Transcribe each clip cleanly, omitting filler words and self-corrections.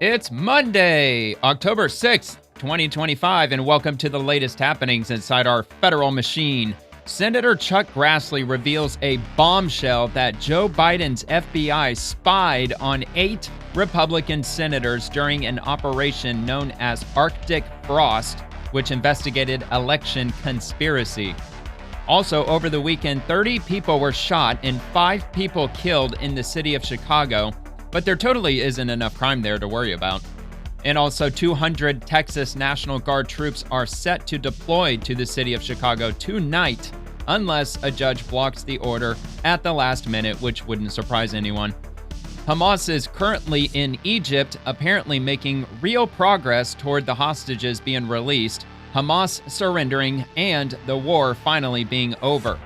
It's Monday, October 6th, 2025, and welcome to the latest happenings inside our federal machine. Senator Chuck Grassley reveals a bombshell that Joe Biden's FBI spied on 8 Republican senators during an operation known as Arctic Frost, which investigated election conspiracy. Also, over the weekend, 30 people were shot and 5 people killed in the city of Chicago, but there totally isn't enough crime there to worry about. And also, 200 Texas National Guard troops are set to deploy to the city of Chicago tonight, unless a judge blocks the order at the last minute, which wouldn't surprise anyone. Hamas is currently in Egypt, apparently making real progress toward the hostages being released, Hamas surrendering, and the war finally being over.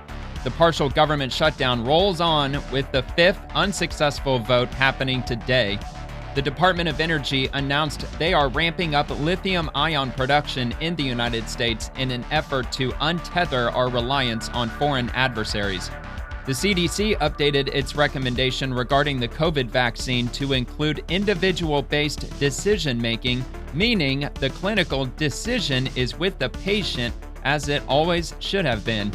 The partial government shutdown rolls on with the 5th unsuccessful vote happening today. The Department of Energy announced they are ramping up lithium-ion production in the United States in an effort to untether our reliance on foreign adversaries. The CDC updated its recommendation regarding the COVID vaccine to include individual-based decision-making, meaning the clinical decision is with the patient, as it always should have been.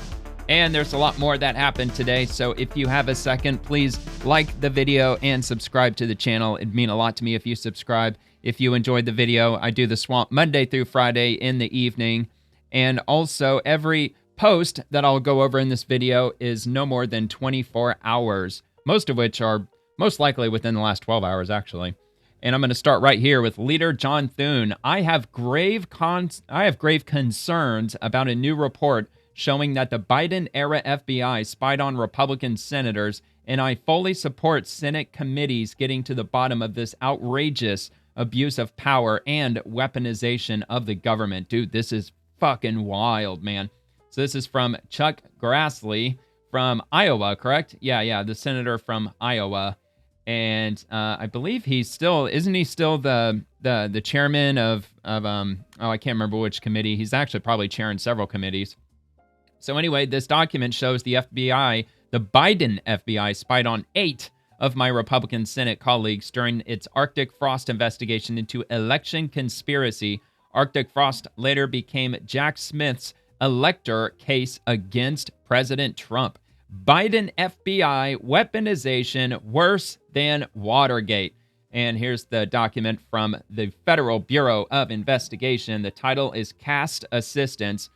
And there's a lot more that happened today, so if you have a second, please like the video and subscribe to the channel. It'd mean a lot to me if you subscribe. If you enjoyed the video, I do the Swamp Monday through Friday in the evening. And also, every post that I'll go over in this video is no more than 24 hours, most of which are most likely within the last 12 hours, actually. And I'm going to start right here with Leader John Thune. I have grave concerns about a new report showing that the Biden-era FBI spied on Republican senators, and I fully support Senate committees getting to the bottom of this outrageous abuse of power and weaponization of the government. Dude, this is fucking wild, man. So this is from Chuck Grassley from Iowa, correct? Yeah, the senator from Iowa. And I believe isn't he still the chairman of I can't remember which committee. He's actually probably chairing several committees. So anyway, this document shows the FBI, the Biden FBI, spied on 8 of my Republican Senate colleagues during its Arctic Frost investigation into election conspiracy. Arctic Frost later became Jack Smith's elector case against President Trump. Biden FBI weaponization worse than Watergate. And here's the document from the Federal Bureau of Investigation. The title is Cast Assistance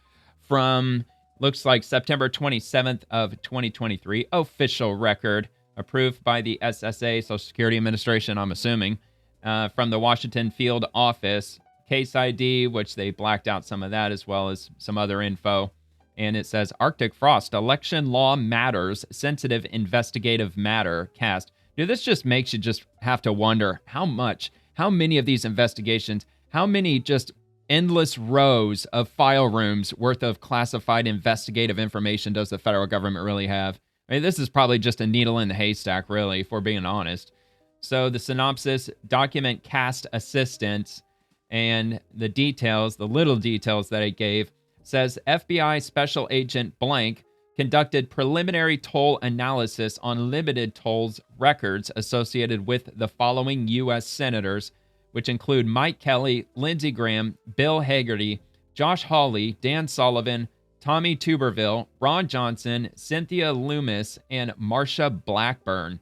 from, looks like September 27th of 2023. Official record approved by the SSA, Social Security Administration, I'm assuming, from the Washington field office. Case ID, which they blacked out some of that as well as some other info. And it says Arctic Frost, election law matters, sensitive investigative matter cast. Dude, this just makes you just have to wonder how many of these investigations, how many just endless rows of file rooms worth of classified investigative information does the federal government really have? I mean, this is probably just a needle in the haystack, really, if we're being honest. So the synopsis, document cast assistance, and the details, the little details that it gave, says FBI Special Agent blank conducted preliminary toll analysis on limited tolls records associated with the following U.S. senators, which include Mike Kelly, Lindsey Graham, Bill Hagerty, Josh Hawley, Dan Sullivan, Tommy Tuberville, Ron Johnson, Cynthia Loomis, and Marsha Blackburn.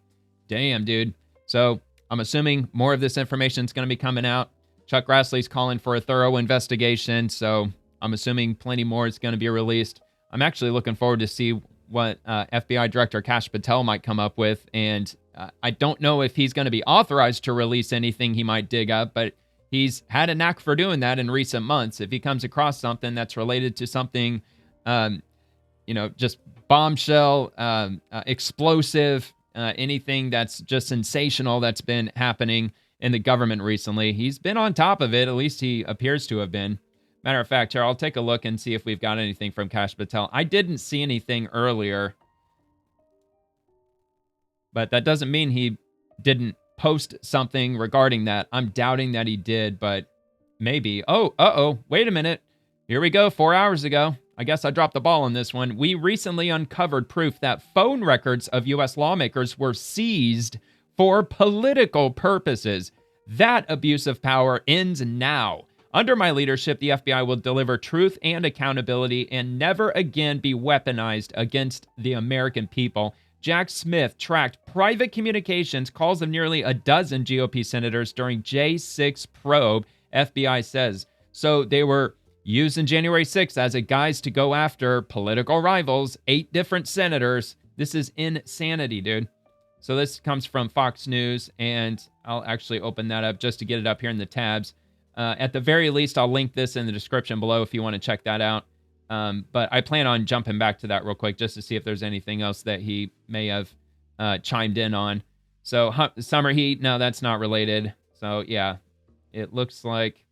Damn, dude. So I'm assuming more of this information is going to be coming out. Chuck Grassley's calling for a thorough investigation, so I'm assuming plenty more is going to be released. I'm actually looking forward to see what FBI Director Kash Patel might come up with, and I don't know if he's going to be authorized to release anything he might dig up, but he's had a knack for doing that in recent months. If he comes across something that's related to something, just bombshell, explosive, anything that's just sensational that's been happening in the government recently, he's been on top of it. At least he appears to have been. Matter of fact, here, I'll take a look and see if we've got anything from Kash Patel. I didn't see anything earlier, but that doesn't mean he didn't post something regarding that. I'm doubting that he did, but maybe. Oh, wait a minute. Here we go, 4 hours ago. I guess I dropped the ball on this one. We recently uncovered proof that phone records of U.S. lawmakers were seized for political purposes. That abuse of power ends now. Under my leadership, the FBI will deliver truth and accountability and never again be weaponized against the American people. Jack Smith tracked private communications calls of nearly a dozen GOP senators during J6 probe, FBI says. So they were using January 6th as a guise to go after political rivals, 8 different senators. This is insanity, dude. So this comes from Fox News, and I'll actually open that up just to get it up here in the tabs. At the very least, I'll link this in the description below if you want to check that out. But I plan on jumping back to that real quick just to see if there's anything else that he may have chimed in on. So summer heat, no, that's not related. So yeah, it looks like,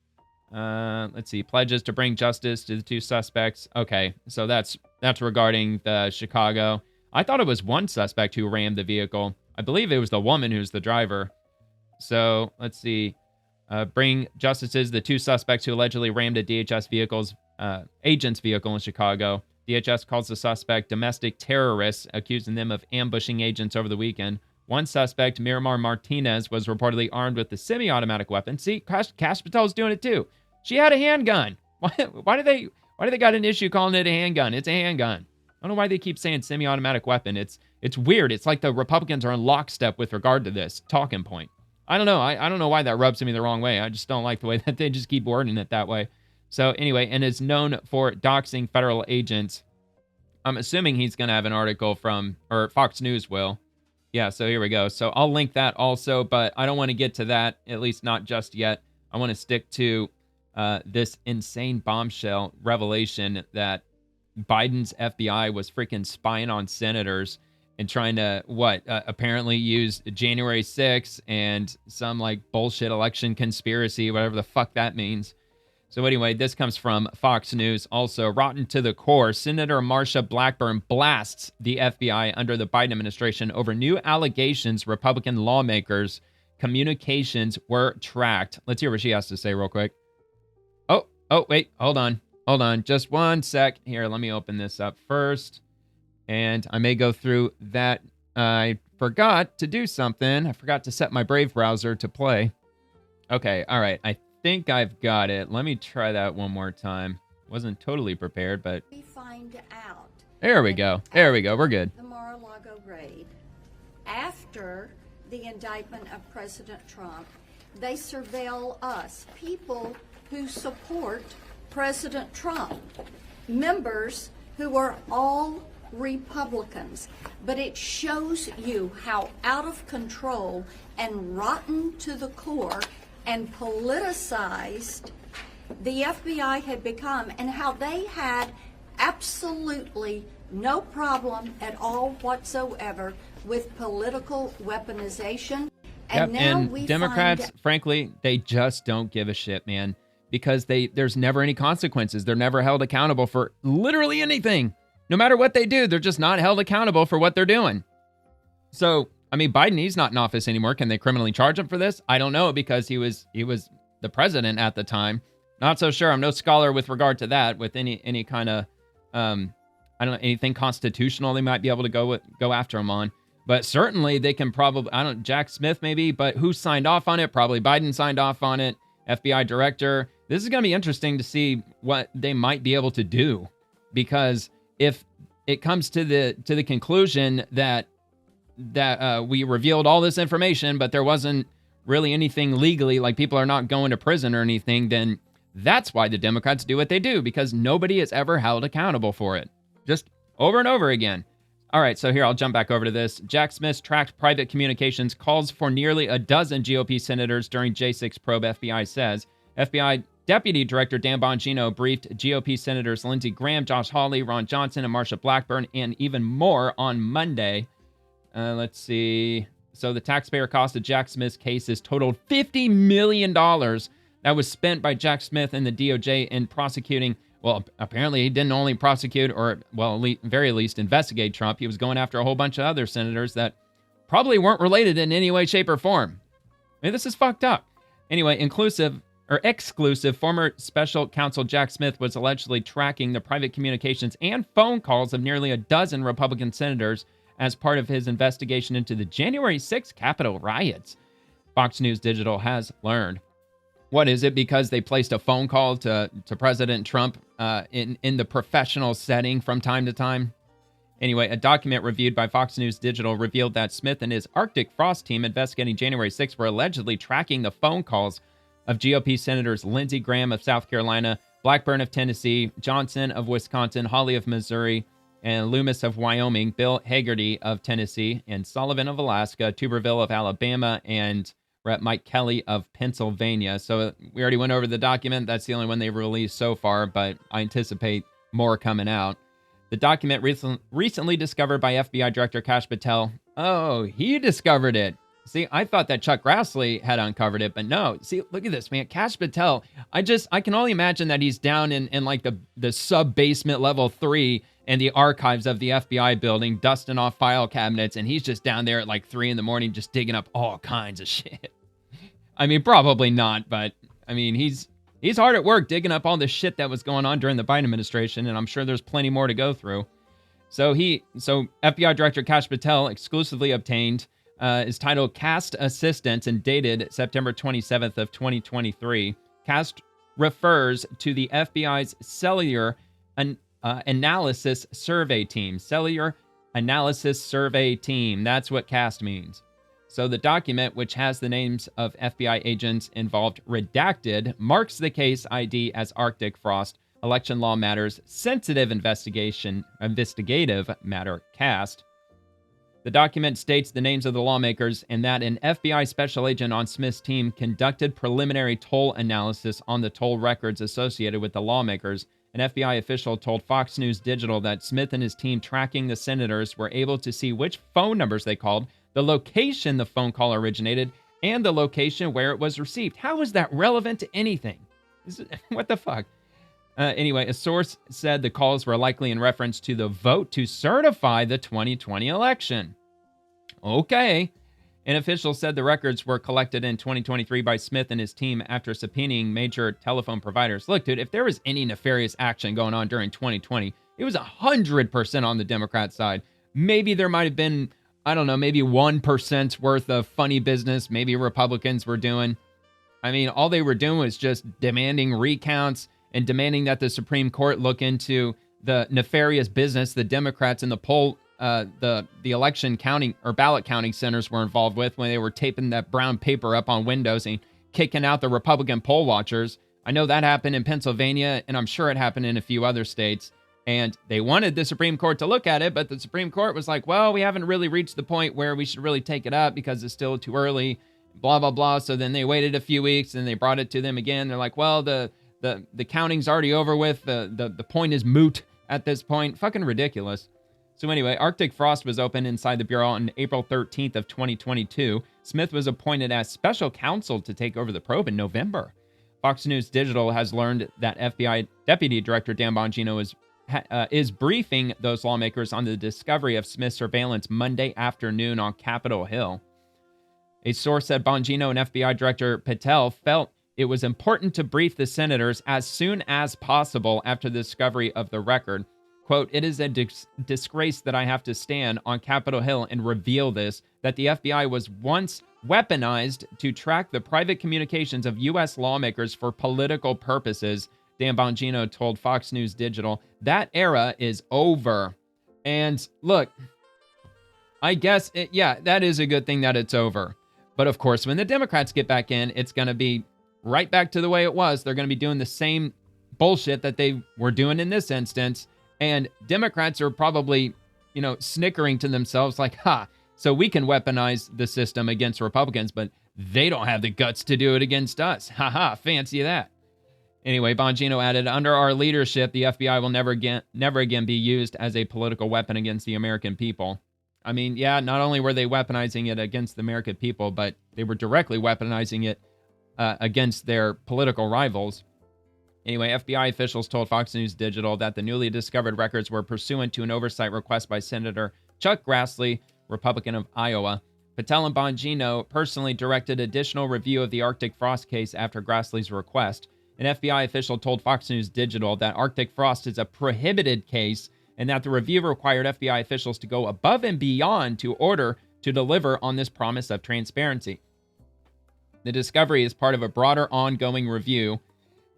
let's see, pledges to bring justice to the 2 suspects. Okay, so that's regarding the Chicago. I thought it was one suspect who rammed the vehicle. I believe it was the woman who's the driver. So let's see. Bring justices the 2 suspects who allegedly rammed a DHS agent's vehicle in Chicago. DHS calls the suspect domestic terrorists, accusing them of ambushing agents over the weekend. One suspect, Miramar Martinez, was reportedly armed with a semi-automatic weapon. See, Cash Patel's doing it too. She had a handgun. Why do they got an issue calling it a handgun? It's a handgun. I don't know why they keep saying semi-automatic weapon. It's weird. It's like the Republicans are in lockstep with regard to this talking point. I don't know. I don't know why that rubs me the wrong way. I just don't like the way that they just keep wording it that way. So anyway, and is known for doxing federal agents. I'm assuming he's going to have an article or Fox News will. Yeah, so here we go. So I'll link that also, but I don't want to get to that, at least not just yet. I want to stick to this insane bombshell revelation that Biden's FBI was freaking spying on senators and trying to, apparently use January 6th and some like bullshit election conspiracy, whatever the fuck that means. So anyway, this comes from Fox News. Also, rotten to the core, Senator Marsha Blackburn blasts the FBI under the Biden administration over new allegations Republican lawmakers' communications were tracked. Let's hear what she has to say real quick. Oh, wait, hold on. Just one sec. Here, let me open this up first. And I may go through that. I forgot to do something. I forgot to set my Brave browser to play. Okay, all right. I think I've got it. Let me try that one more time. Wasn't totally prepared, but we find out. There we go. We're good. The Mar-a-Lago raid. After the indictment of President Trump, they surveil us, people who support President Trump, members who are all Republicans. But it shows you how out of control and rotten to the core and politicized the FBI had become, and how they had absolutely no problem at all whatsoever with political weaponization. And now we Democrats, frankly, they just don't give a shit, man, because there's never any consequences. They're never held accountable for literally anything. No matter what they do, they're just not held accountable for what they're doing. So, I mean, Biden, he's not in office anymore. Can they criminally charge him for this? I don't know, because he was the president at the time. Not so sure. I'm no scholar with regard to that, with any kind of, I don't know, anything constitutional they might be able to go after him on. But certainly they can probably, Jack Smith maybe, but who signed off on it? Probably Biden signed off on it, FBI director. This is going to be interesting to see what they might be able to do, because if it comes to the conclusion that we revealed all this information, but there wasn't really anything legally, like people are not going to prison or anything, then that's why the Democrats do what they do, because nobody is ever held accountable for it. Just over and over again. All right, so here, I'll jump back over to this. Jack Smith tracked private communications calls for nearly a dozen GOP senators during J6 probe, FBI says. FBI Deputy Director Dan Bongino briefed GOP Senators Lindsey Graham, Josh Hawley, Ron Johnson, and Marsha Blackburn, and even more on Monday. Let's see. So the taxpayer cost of Jack Smith's case is totaled $50 million that was spent by Jack Smith and the DOJ in prosecuting. Well, apparently he didn't only prosecute, or, well, very least investigate Trump. He was going after a whole bunch of other senators that probably weren't related in any way, shape, or form. I mean, this is fucked up. Anyway, exclusive former special counsel Jack Smith was allegedly tracking the private communications and phone calls of nearly a dozen Republican senators as part of his investigation into the January 6th Capitol riots. Fox News Digital has learned. What is it? Because they placed a phone call to President Trump in the professional setting from time to time? Anyway, a document reviewed by Fox News Digital revealed that Smith and his Arctic Frost team investigating January 6th were allegedly tracking the phone calls of GOP Senators Lindsey Graham of South Carolina, Blackburn of Tennessee, Johnson of Wisconsin, Hawley of Missouri, and Loomis of Wyoming, Bill Hagerty of Tennessee, and Sullivan of Alaska, Tuberville of Alabama, and Rep. Mike Kelly of Pennsylvania. So we already went over the document. That's the only one they've released so far, but I anticipate more coming out. The document recently discovered by FBI Director Kash Patel. Oh, he discovered it. See, I thought that Chuck Grassley had uncovered it, but no. See, look at this, man. Kash Patel, I can only imagine that he's down in like the sub-basement level 3 in the archives of the FBI building, dusting off file cabinets, and he's just down there at like 3 in the morning just digging up all kinds of shit. I mean, probably not, but I mean, he's hard at work digging up all the shit that was going on during the Biden administration, and I'm sure there's plenty more to go through. So FBI Director Kash Patel exclusively obtained is titled Cast Assistance and dated September 27th of 2023. Cast refers to the FBI's Cellular Analysis Survey Team. Cellular Analysis Survey Team. That's what CAST means. So the document, which has the names of FBI agents involved redacted, marks the case ID as Arctic Frost, Election Law Matters, Sensitive Investigative Matter, CAST. The document states the names of the lawmakers and that an FBI special agent on Smith's team conducted preliminary toll analysis on the toll records associated with the lawmakers. An FBI official told Fox News Digital that Smith and his team tracking the senators were able to see which phone numbers they called, the location the phone call originated, and the location where it was received. How is that relevant to anything? What the fuck? Anyway, a source said the calls were likely in reference to the vote to certify the 2020 election. Okay. An official said the records were collected in 2023 by Smith and his team after subpoenaing major telephone providers. Look, dude, if there was any nefarious action going on during 2020, it was 100% on the Democrat side. Maybe there might have been, I don't know, maybe 1% worth of funny business maybe Republicans were doing. I mean, all they were doing was just demanding recounts and demanding that the Supreme Court look into the nefarious business the Democrats in the the election counting or ballot counting centers were involved with when they were taping that brown paper up on windows and kicking out the Republican poll watchers. I know that happened in Pennsylvania, and I'm sure it happened in a few other states. And they wanted the Supreme Court to look at it, but the Supreme Court was like, well, we haven't really reached the point where we should really take it up because it's still too early, blah, blah, blah. So then they waited a few weeks and they brought it to them again. They're like, well, the counting's already over with. The point is moot at this point. Fucking ridiculous. So anyway, Arctic Frost was opened inside the Bureau on April 13th of 2022. Smith was appointed as special counsel to take over the probe in November. Fox News Digital has learned that FBI Deputy Director Dan Bongino is briefing those lawmakers on the discovery of Smith's surveillance Monday afternoon on Capitol Hill. A source said Bongino and FBI Director Patel felt it was important to brief the senators as soon as possible after the discovery of the record. Quote, it is a disgrace that I have to stand on Capitol Hill and reveal this, that the FBI was once weaponized to track the private communications of U.S. lawmakers for political purposes, Dan Bongino told Fox News Digital. That era is over. And look, I guess, that is a good thing that it's over. But of course, when the Democrats get back in, it's going to be right back to the way it was. They're going to be doing the same bullshit that they were doing in this instance. And Democrats are probably, snickering to themselves like, so we can weaponize the system against Republicans, but they don't have the guts to do it against us. Fancy that. Anyway, Bongino added, under our leadership, the FBI will never again be used as a political weapon against the American people. I mean, not only were they weaponizing it against the American people, but they were directly weaponizing it against their political rivals. Anyway, FBI officials told Fox News Digital that the newly discovered records were pursuant to an oversight request by Senator Chuck Grassley, Republican of Iowa. Patel and Bongino personally directed additional review of the Arctic Frost case after Grassley's request. An FBI official told Fox News Digital that Arctic Frost is a prohibited case and that the review required FBI officials to go above and beyond to order to deliver on this promise of transparency. The discovery is part of a broader ongoing review,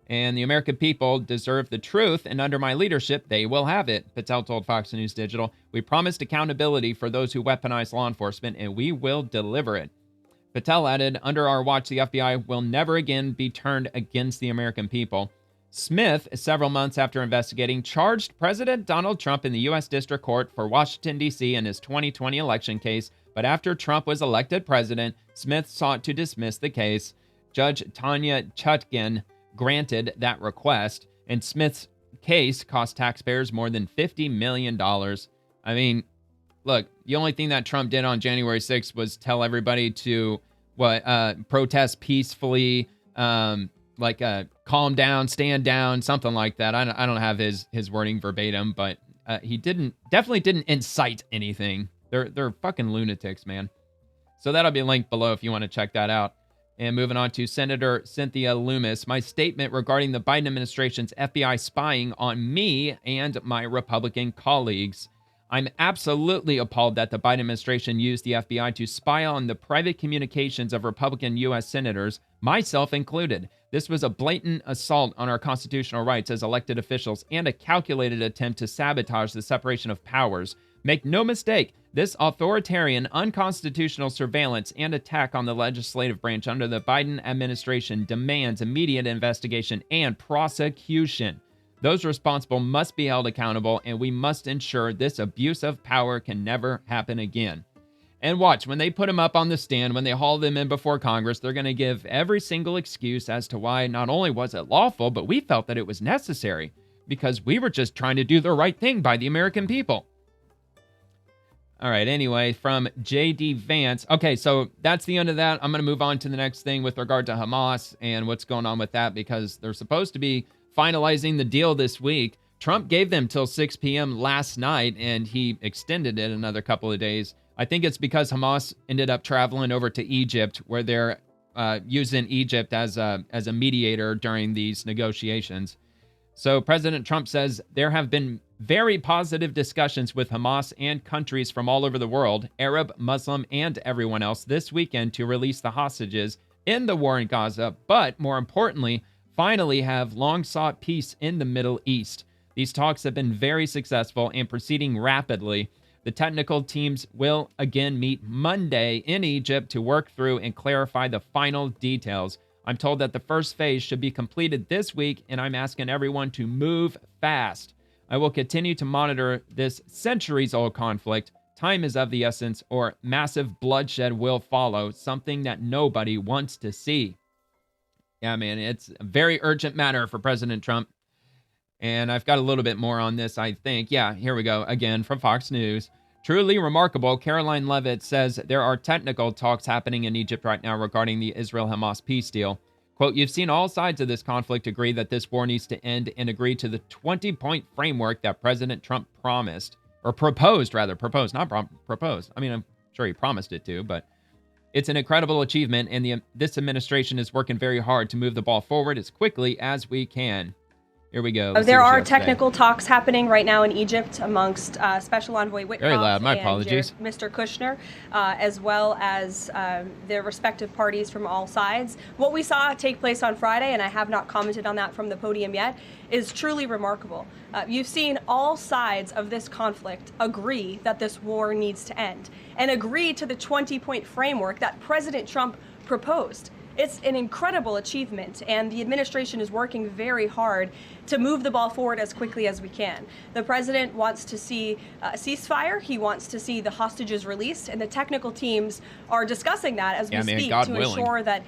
and the American people deserve the truth, and under my leadership, they will have it, Patel told Fox News Digital. We promised accountability for those who weaponize law enforcement, and we will deliver it. Patel added, under our watch, the FBI will never again be turned against the American people. Smith, several months after investigating, charged President Donald Trump in the U.S. District Court for Washington, D.C. in his 2020 election case, but after Trump was elected president, Smith sought to dismiss the case. Judge Tanya Chutkan granted that request, and Smith's case cost taxpayers more than $50 million. I mean, look, the only thing that Trump did on January 6th was tell everybody to protest peacefully, calm down, stand down, something like that. I don't have his wording verbatim, but he definitely didn't incite anything. They're fucking lunatics, man. So that'll be linked below if you want to check that out. And moving on to Senator Cynthia Lummis, my statement regarding the Biden administration's FBI spying on me and my Republican colleagues. I'm absolutely appalled that the Biden administration used the FBI to spy on the private communications of Republican U.S. senators, myself included. This was a blatant assault on our constitutional rights as elected officials and a calculated attempt to sabotage the separation of powers. Make no mistake, this authoritarian, unconstitutional surveillance and attack on the legislative branch under the Biden administration demands immediate investigation and prosecution. Those responsible must be held accountable, and we must ensure this abuse of power can never happen again. And watch, when they put him up on the stand, when they haul them in before Congress, they're going to give every single excuse as to why not only was it lawful, but we felt that it was necessary because we were just trying to do the right thing by the American people. All right, anyway, from J.D. Vance. Okay, so that's the end of that. I'm going to move on to the next thing with regard to Hamas and what's going on with that because they're supposed to be finalizing the deal this week. Trump gave them till 6 p.m. last night, and he extended it another couple of days. I think it's because Hamas ended up traveling over to Egypt, where they're using Egypt as a mediator during these negotiations. So President Trump says there have been very positive discussions with Hamas and countries from all over the world, Arab, Muslim, and everyone else this weekend to release the hostages in the war in Gaza, but more importantly, finally have long-sought peace in the Middle East. These talks have been very successful and proceeding rapidly. The technical teams will again meet Monday in Egypt to work through and clarify the final details. I'm told that the first phase should be completed this week, and I'm asking everyone to move fast. I will continue to monitor this centuries-old conflict. Time is of the essence, or massive bloodshed will follow, something that nobody wants to see. Yeah, man, it's a very urgent matter for President Trump. And I've got a little bit more on this, I think. Yeah, here we go. Again, from Fox News. Truly remarkable, Caroline Levitt says there are technical talks happening in Egypt right now regarding the Israel-Hamas peace deal. Quote, you've seen all sides of this conflict agree that this war needs to end and agree to the 20-point framework that President Trump promised. Or proposed, rather. Proposed, not proposed. I mean, I'm sure he promised it to, but it's an incredible achievement, and this administration is working very hard to move the ball forward as quickly as we can. Here we go. There are technical talks happening right now in Egypt amongst Special Envoy Witkoff very loud. My apologies. Mr. Kushner, as well as their respective parties from all sides. What we saw take place on Friday, and I have not commented on that from the podium yet, is truly remarkable. You've seen all sides of this conflict agree that this war needs to end and agree to the 20-point framework that President Trump proposed. It's an incredible achievement, and the administration is working very hard to move the ball forward as quickly as we can. The president wants to see a ceasefire. He wants to see the hostages released, and the technical teams are discussing that as we speak to ensure that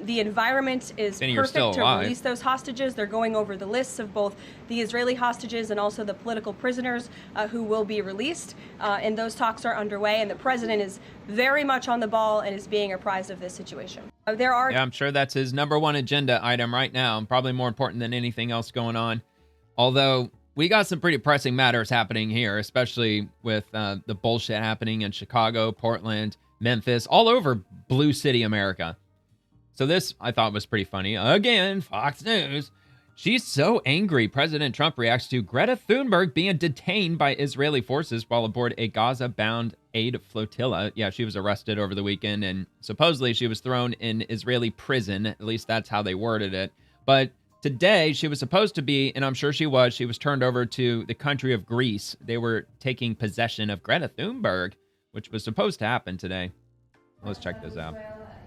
the environment is perfect to release those hostages. They're going over the lists of both the Israeli hostages and also the political prisoners who will be released, and those talks are underway, and the president is very much on the ball and is being apprised of this situation. Yeah, I'm sure that's his number one agenda item right now, and probably more important than anything else going on. Although we got some pretty pressing matters happening here, especially with the bullshit happening in Chicago, Portland, Memphis, all over Blue City, America. So this I thought was pretty funny. Again, Fox News. She's so angry. President Trump reacts to Greta Thunberg being detained by Israeli forces while aboard a Gaza-bound aid flotilla. Yeah, she was arrested over the weekend, and supposedly she was thrown in Israeli prison. At least that's how they worded it. But today, she was supposed to be, and I'm sure she was turned over to the country of Greece. They were taking possession of Greta Thunberg, which was supposed to happen today. Let's check this out.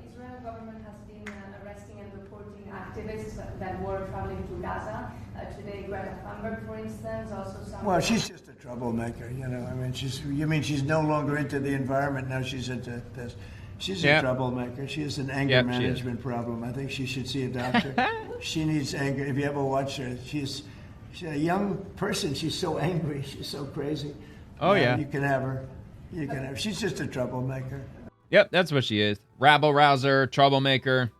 Israel government has been arresting and reporting activists that were traveling to Gaza. Today, Greta Thunberg, for instance, also some... Well, she's just a troublemaker, you know. I mean, she's no longer into the environment, now she's into this. She's a troublemaker. She has an anger management problem. I think she should see a doctor. She needs anger. If you ever watch her, she's a young person. She's so angry. She's so crazy. Oh, yeah. You can have her. She's just a troublemaker. Yep, that's what she is. Rabble-rouser, troublemaker.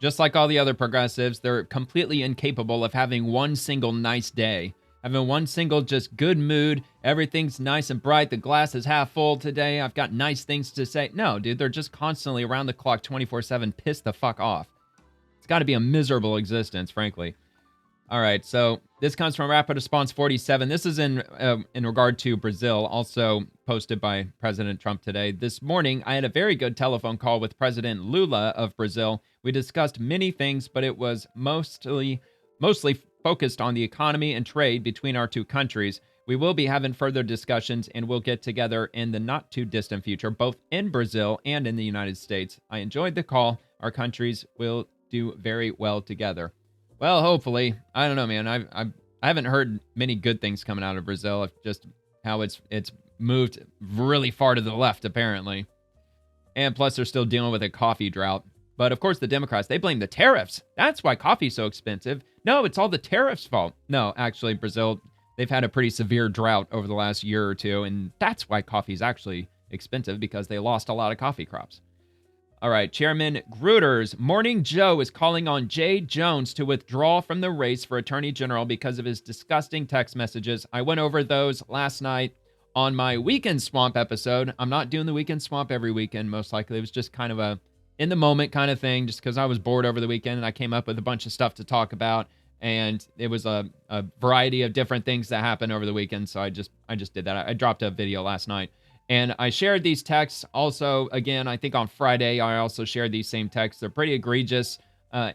Just like all the other progressives, they're completely incapable of having one single nice day. Having one single just good mood. Everything's nice and bright. The glass is half full today. I've got nice things to say. No, dude, they're just constantly around the clock, 24/7, pissed the fuck off. It's got to be a miserable existence, frankly. All right, so this comes from Rapid Response 47. This is in regard to Brazil, also posted by President Trump today. This morning, I had a very good telephone call with President Lula of Brazil. We discussed many things, but it was mostly focused on the economy and trade between our two countries. We will be having further discussions, and we'll get together in the not-too-distant future, both in Brazil and in the United States. I enjoyed the call. Our countries will do very well together. Well, hopefully. I don't know, man. I haven't heard many good things coming out of Brazil. Just how it's moved really far to the left, apparently. And plus, they're still dealing with a coffee drought. But of course, the Democrats, they blame the tariffs. That's why coffee's so expensive. No, it's all the tariffs' fault. No, actually, Brazil, they've had a pretty severe drought over the last year or two. And that's why coffee's actually expensive, because they lost a lot of coffee crops. All right, Chairman Gruters, Morning Joe is calling on Jay Jones to withdraw from the race for Attorney General because of his disgusting text messages. I went over those last night on my Weekend Swamp episode. I'm not doing the Weekend Swamp every weekend, most likely. It was just kind of a in-the-moment kind of thing, just because I was bored over the weekend, and I came up with a bunch of stuff to talk about, and it was a variety of different things that happened over the weekend, so I just did that. I dropped a video last night. And I shared these texts also, again, I think on Friday, I also shared these same texts. They're pretty egregious.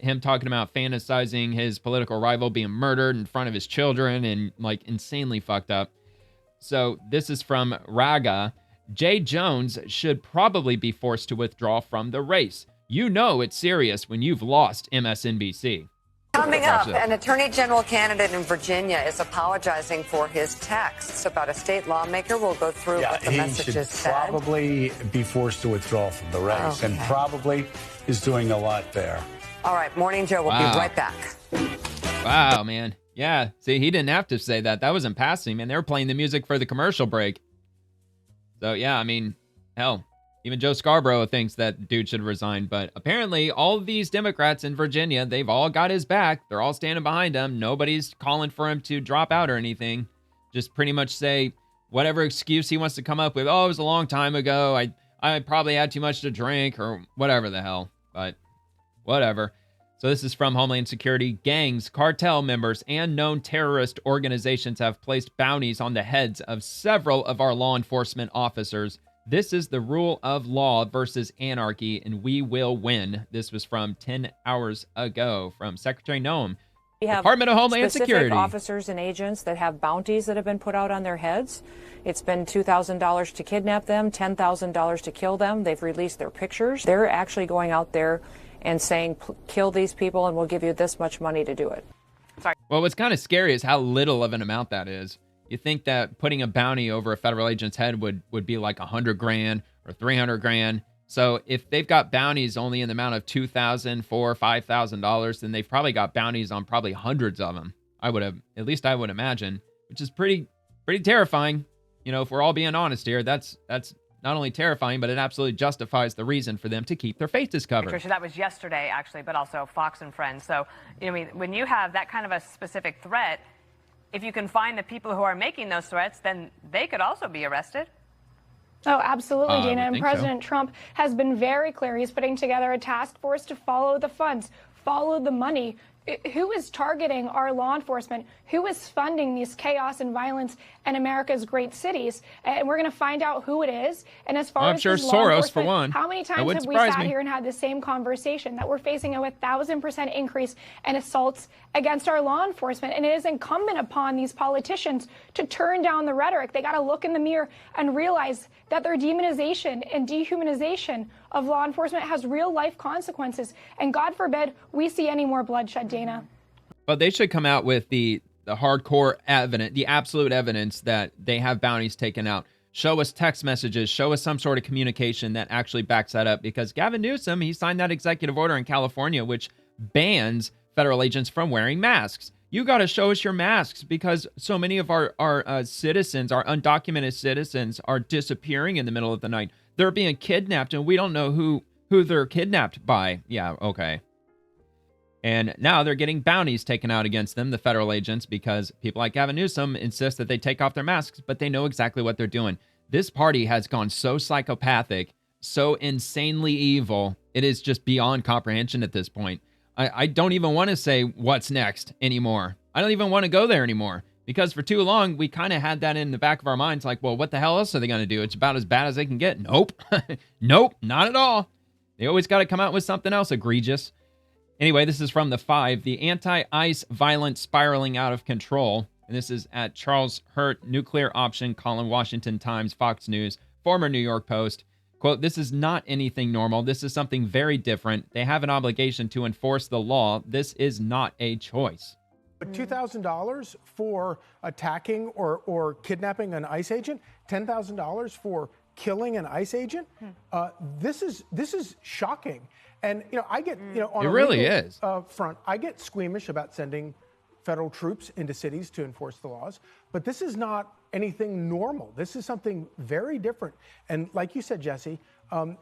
Him talking about fantasizing his political rival being murdered in front of his children and like insanely fucked up. So this is from Raga. Jay Jones should probably be forced to withdraw from the race. You know it's serious when you've lost MSNBC. Coming up, an attorney general candidate in Virginia is apologizing for his texts about a state lawmaker. We'll go through what the messages said. He should probably be forced to withdraw from the race, and probably is doing a lot there. All right, Morning Joe, we'll be right back. Wow, man. Yeah, see, he didn't have to say that. That was in passing, man. They were playing the music for the commercial break. So, yeah, I mean, hell, even Joe Scarborough thinks that dude should resign. But apparently all of these Democrats in Virginia, they've all got his back. They're all standing behind him. Nobody's calling for him to drop out or anything. Just pretty much say whatever excuse he wants to come up with. Oh, it was a long time ago. I probably had too much to drink or whatever the hell. But whatever. So this is from Homeland Security. Gangs, cartel members, and known terrorist organizations have placed bounties on the heads of several of our law enforcement officers. This is the rule of law versus anarchy, and we will win. This was from 10 hours ago from Secretary Noem, we have Department of Homeland Security. Officers and agents that have bounties that have been put out on their heads. It's been $2,000 to kidnap them, $10,000 to kill them. They've released their pictures. They're actually going out there and saying, kill these people and we'll give you this much money to do it. Sorry. Well, what's kind of scary is how little of an amount that is. You think that putting a bounty over a federal agent's head would be like $100,000 or $300,000. So if they've got bounties only in the amount of $2,000, $4,000, $5,000, then they've probably got bounties on probably hundreds of them. I would imagine, which is pretty terrifying. You know, if we're all being honest here, that's not only terrifying, but it absolutely justifies the reason for them to keep their faces covered. Patricia, that was yesterday, actually, but also Fox and Friends. So, you know, when you have that kind of a specific threat, if you can find the people who are making those threats, then they could also be arrested. Oh, absolutely, Dana. And President Trump has been very clear. He's putting together a task force to follow the funds, follow the money. who is targeting our law enforcement, who is funding this chaos and violence in America's great cities, and we're going to find out who it is. And as far I'm as sure law Soros, for enforcement, one. how many times have we sat here and had the same conversation that we're facing a 1,000% increase in assaults against our law enforcement? And it is incumbent upon these politicians to turn down the rhetoric. They got to look in the mirror and realize that their demonization and dehumanization of law enforcement has real life consequences. And God forbid we see any more bloodshed, Dana. But they should come out with the hardcore evidence, the absolute evidence that they have bounties taken out. Show us text messages, show us some sort of communication that actually backs that up. Because Gavin Newsom, he signed that executive order in California, which bans federal agents from wearing masks. You got to show us your masks because so many of our citizens, our undocumented citizens, are disappearing in the middle of the night. They're being kidnapped, and we don't know who they're kidnapped by. Yeah, okay. And now they're getting bounties taken out against them, the federal agents, because people like Gavin Newsom insist that they take off their masks, but they know exactly what they're doing. This party has gone so psychopathic, so insanely evil, it is just beyond comprehension at this point. I don't even want to say what's next anymore. I don't even want to go there anymore because for too long, we kind of had that in the back of our minds like, well, what the hell else are they going to do? It's about as bad as they can get. Nope. Nope, not at all. They always got to come out with something else egregious. Anyway, this is from The Five. The anti-ICE violence spiraling out of control. And this is at Charles Hurt, Nuclear Option, column, Washington Times, Fox News, former New York Post. Quote, this is not anything normal. This is something very different. They have an obligation to enforce the law. This is not a choice. But $2,000 for attacking or kidnapping an ICE agent, $10,000 for killing an ICE agent. This is shocking. And I get on it a really legal, is front, I get squeamish about sending federal troops into cities to enforce the laws, but this is not anything normal. This is something very different. And like you said, Jesse,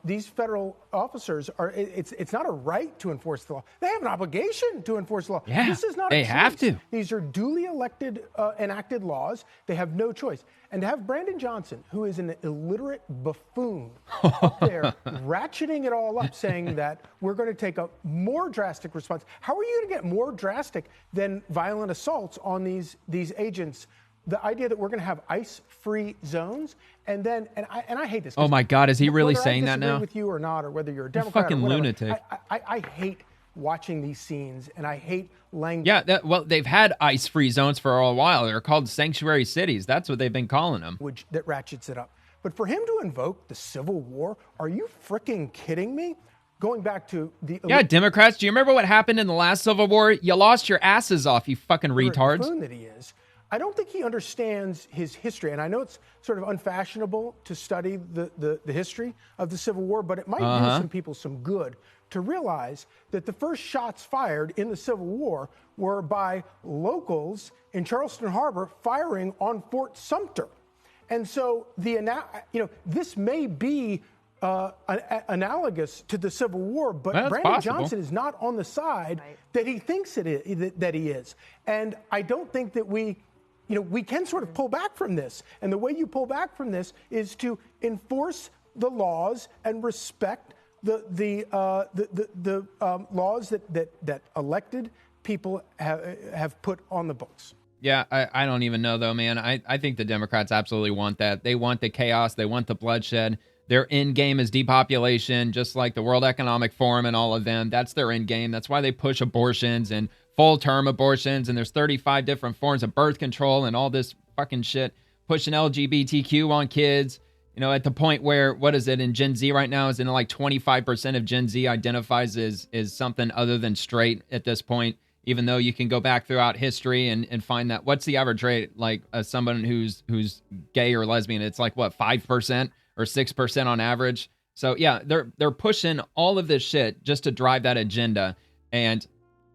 these federal officers it's not a right to enforce the law. They have an obligation to enforce the law. Yeah, this is not they a choice. have to. These are duly elected, enacted laws. They have no choice. And to have Brandon Johnson, who is an illiterate buffoon, up there ratcheting it all up, saying that we're going to take a more drastic response. How are you going to get more drastic than violent assaults on these agents? The idea that we're going to have ICE-free zones, and then I hate this. Oh my God, is he really saying that now? Whether I disagree with you or not, or whether you're a Democrat, fucking or whatever, lunatic. I hate watching these scenes, and I hate language. Yeah, well, they've had ICE-free zones for a while. They're called sanctuary cities. That's what they've been calling them. Which that ratchets it up. But for him to invoke the Civil War, are you freaking kidding me? Going back to the Democrats, do you remember what happened in the last Civil War? You lost your asses off, you fucking retards. Buffoon that he is. I don't think he understands his history, and I know it's sort of unfashionable to study the history of the Civil War, but it might do some people some good to realize that the first shots fired in the Civil War were by locals in Charleston Harbor firing on Fort Sumter. And so this may be analogous to the Civil War, but Brandon Johnson is not on the side that he thinks it is, that he is. And I don't think that we can sort of pull back from this. And the way you pull back from this is to enforce the laws and respect the laws that elected people have put on the books. Yeah, I don't even know, though, man. I think the Democrats absolutely want that. They want the chaos. They want the bloodshed. Their end game is depopulation, just like the World Economic Forum and all of them. That's their end game. That's why they push abortions and full-term abortions, and there's 35 different forms of birth control and all this fucking shit, pushing LGBTQ on kids, at the point where, what is it, in Gen Z right now, is in like 25% of Gen Z identifies as something other than straight at this point, even though you can go back throughout history and find that, what's the average rate, like someone who's gay or lesbian, it's like, what, 5% or 6% on average? So yeah, they're pushing all of this shit just to drive that agenda. And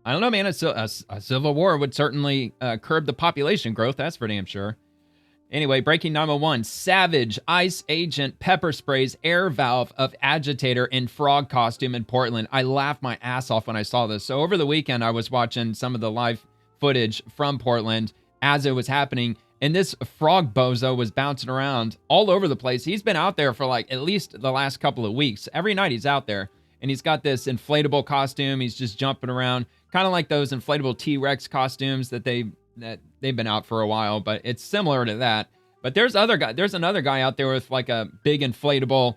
I don't know, man, a civil war would certainly curb the population growth. That's for damn sure. Anyway, breaking 911, savage ICE agent pepper sprays air valve of agitator in frog costume in Portland. I laughed my ass off when I saw this. So over the weekend, I was watching some of the live footage from Portland as it was happening. And this frog bozo was bouncing around all over the place. He's been out there for like at least the last couple of weeks. Every night he's out there. And he's got this inflatable costume. He's just jumping around, kind of like those inflatable T-Rex costumes that they've been out for a while, but it's similar to that. But there's another guy out there with like a big inflatable,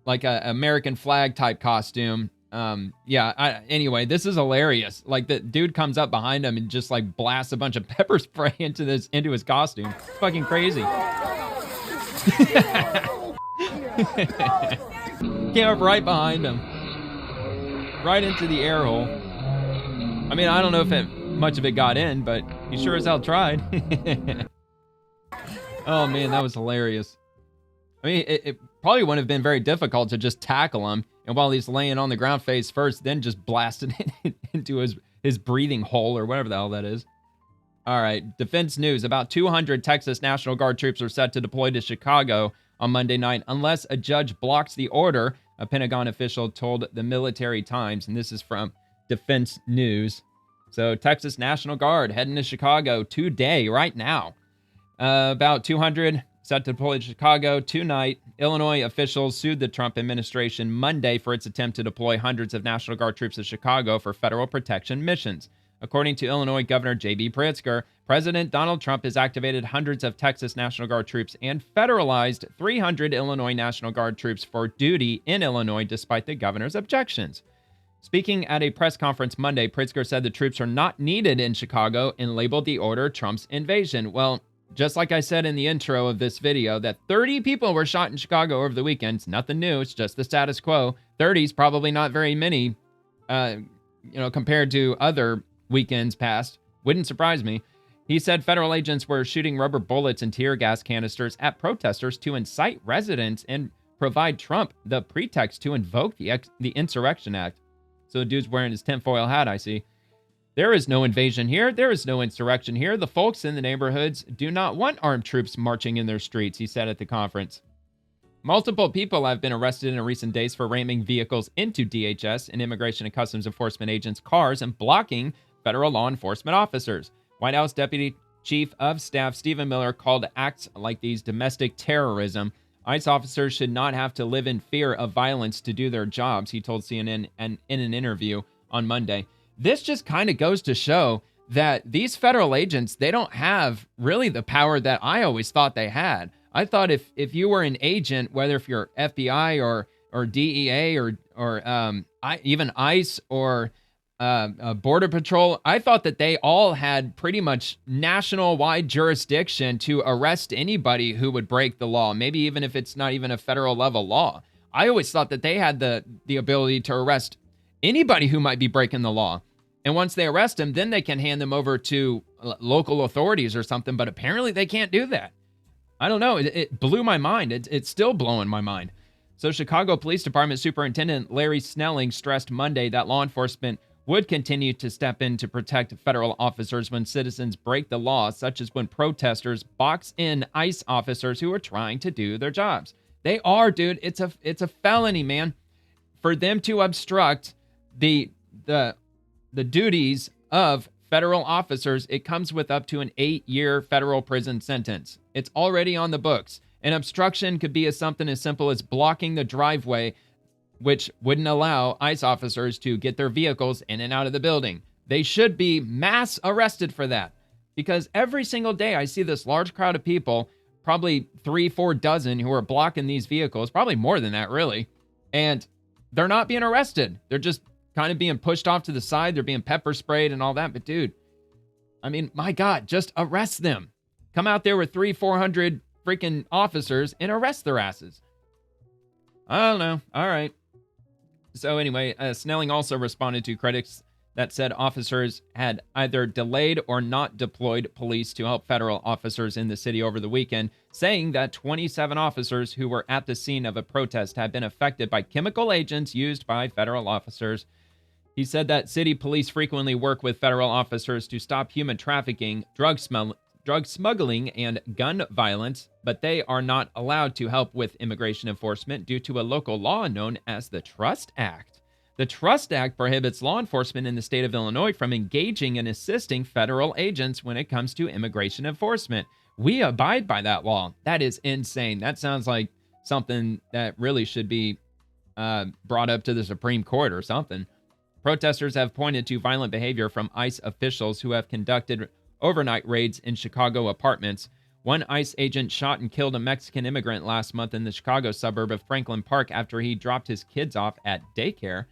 like a American flag type costume. Anyway, this is hilarious. Like the dude comes up behind him and just like blasts a bunch of pepper spray into his costume. It's fucking crazy. Came up right behind him, right into the air hole. I mean, I don't know if much of it got in, but he sure as hell tried. Oh man, that was hilarious. I mean, it probably wouldn't have been very difficult to just tackle him, and while he's laying on the ground face first, then just blast it into his breathing hole or whatever the hell that is. All right, defense news. About 200 Texas National Guard troops are set to deploy to Chicago on Monday night unless a judge blocks the order, a Pentagon official told the Military Times, and this is from Defense News. So Texas National Guard heading to Chicago today, right now. About 200 set to deploy to Chicago tonight. Illinois officials sued the Trump administration Monday for its attempt to deploy hundreds of National Guard troops to Chicago for federal protection missions. According to Illinois Governor J.B. Pritzker, President Donald Trump has activated hundreds of Texas National Guard troops and federalized 300 Illinois National Guard troops for duty in Illinois despite the governor's objections. Speaking at a press conference Monday, Pritzker said the troops are not needed in Chicago and labeled the order Trump's invasion. Well, just like I said in the intro of this video, that 30 people were shot in Chicago over the weekend. It's nothing new. It's just the status quo. 30 is probably not very many, compared to other weekends past. Wouldn't surprise me. He said federal agents were shooting rubber bullets and tear gas canisters at protesters to incite residents and provide Trump the pretext to invoke the Insurrection Act. So the dude's wearing his tinfoil hat, I see. There is no invasion here. There is no insurrection here. The folks in the neighborhoods do not want armed troops marching in their streets, he said at the conference. Multiple people have been arrested in recent days for ramming vehicles into DHS and Immigration and Customs Enforcement agents' cars and blocking federal law enforcement officers. White House Deputy Chief of Staff Stephen Miller called acts like these domestic terrorism. ICE officers should not have to live in fear of violence to do their jobs, he told CNN in an interview on Monday. This just kind of goes to show that these federal agents, they don't have really the power that I always thought they had. I thought if you were an agent, whether if you're FBI or DEA or even ICE or Border Patrol, I thought that they all had pretty much national-wide jurisdiction to arrest anybody who would break the law, maybe even if it's not even a federal level law. I always thought that they had the ability to arrest anybody who might be breaking the law. And once they arrest them, then they can hand them over to local authorities or something, but apparently they can't do that. I don't know. It blew my mind. It's still blowing my mind. So Chicago Police Department Superintendent Larry Snelling stressed Monday that law enforcement would continue to step in to protect federal officers when citizens break the law, such as when protesters box in ICE officers who are trying to do their jobs. They are, dude. It's a felony, man. For them to obstruct the duties of federal officers, it comes with up to an 8-year federal prison sentence. It's already on the books. An obstruction could be something as simple as blocking the driveway, which wouldn't allow ICE officers to get their vehicles in and out of the building. They should be mass arrested for that, because every single day I see this large crowd of people, probably 3-4 dozen, who are blocking these vehicles, probably more than that, really, and they're not being arrested. They're just kind of being pushed off to the side. They're being pepper sprayed and all that. But dude, I mean, my God, just arrest them. Come out there with 300-400 freaking officers and arrest their asses. I don't know. All right. So anyway, Snelling also responded to critics that said officers had either delayed or not deployed police to help federal officers in the city over the weekend, saying that 27 officers who were at the scene of a protest had been affected by chemical agents used by federal officers. He said that city police frequently work with federal officers to stop human trafficking, drug smuggling, and gun violence, but they are not allowed to help with immigration enforcement due to a local law known as the Trust Act. The Trust Act prohibits law enforcement in the state of Illinois from engaging and assisting federal agents when it comes to immigration enforcement. We abide by that law. That is insane. That sounds like something that really should be brought up to the Supreme Court or something. Protesters have pointed to violent behavior from ICE officials who have conducted overnight raids in Chicago apartments. One ICE agent shot and killed a Mexican immigrant last month in the Chicago suburb of Franklin Park after he dropped his kids off at daycare.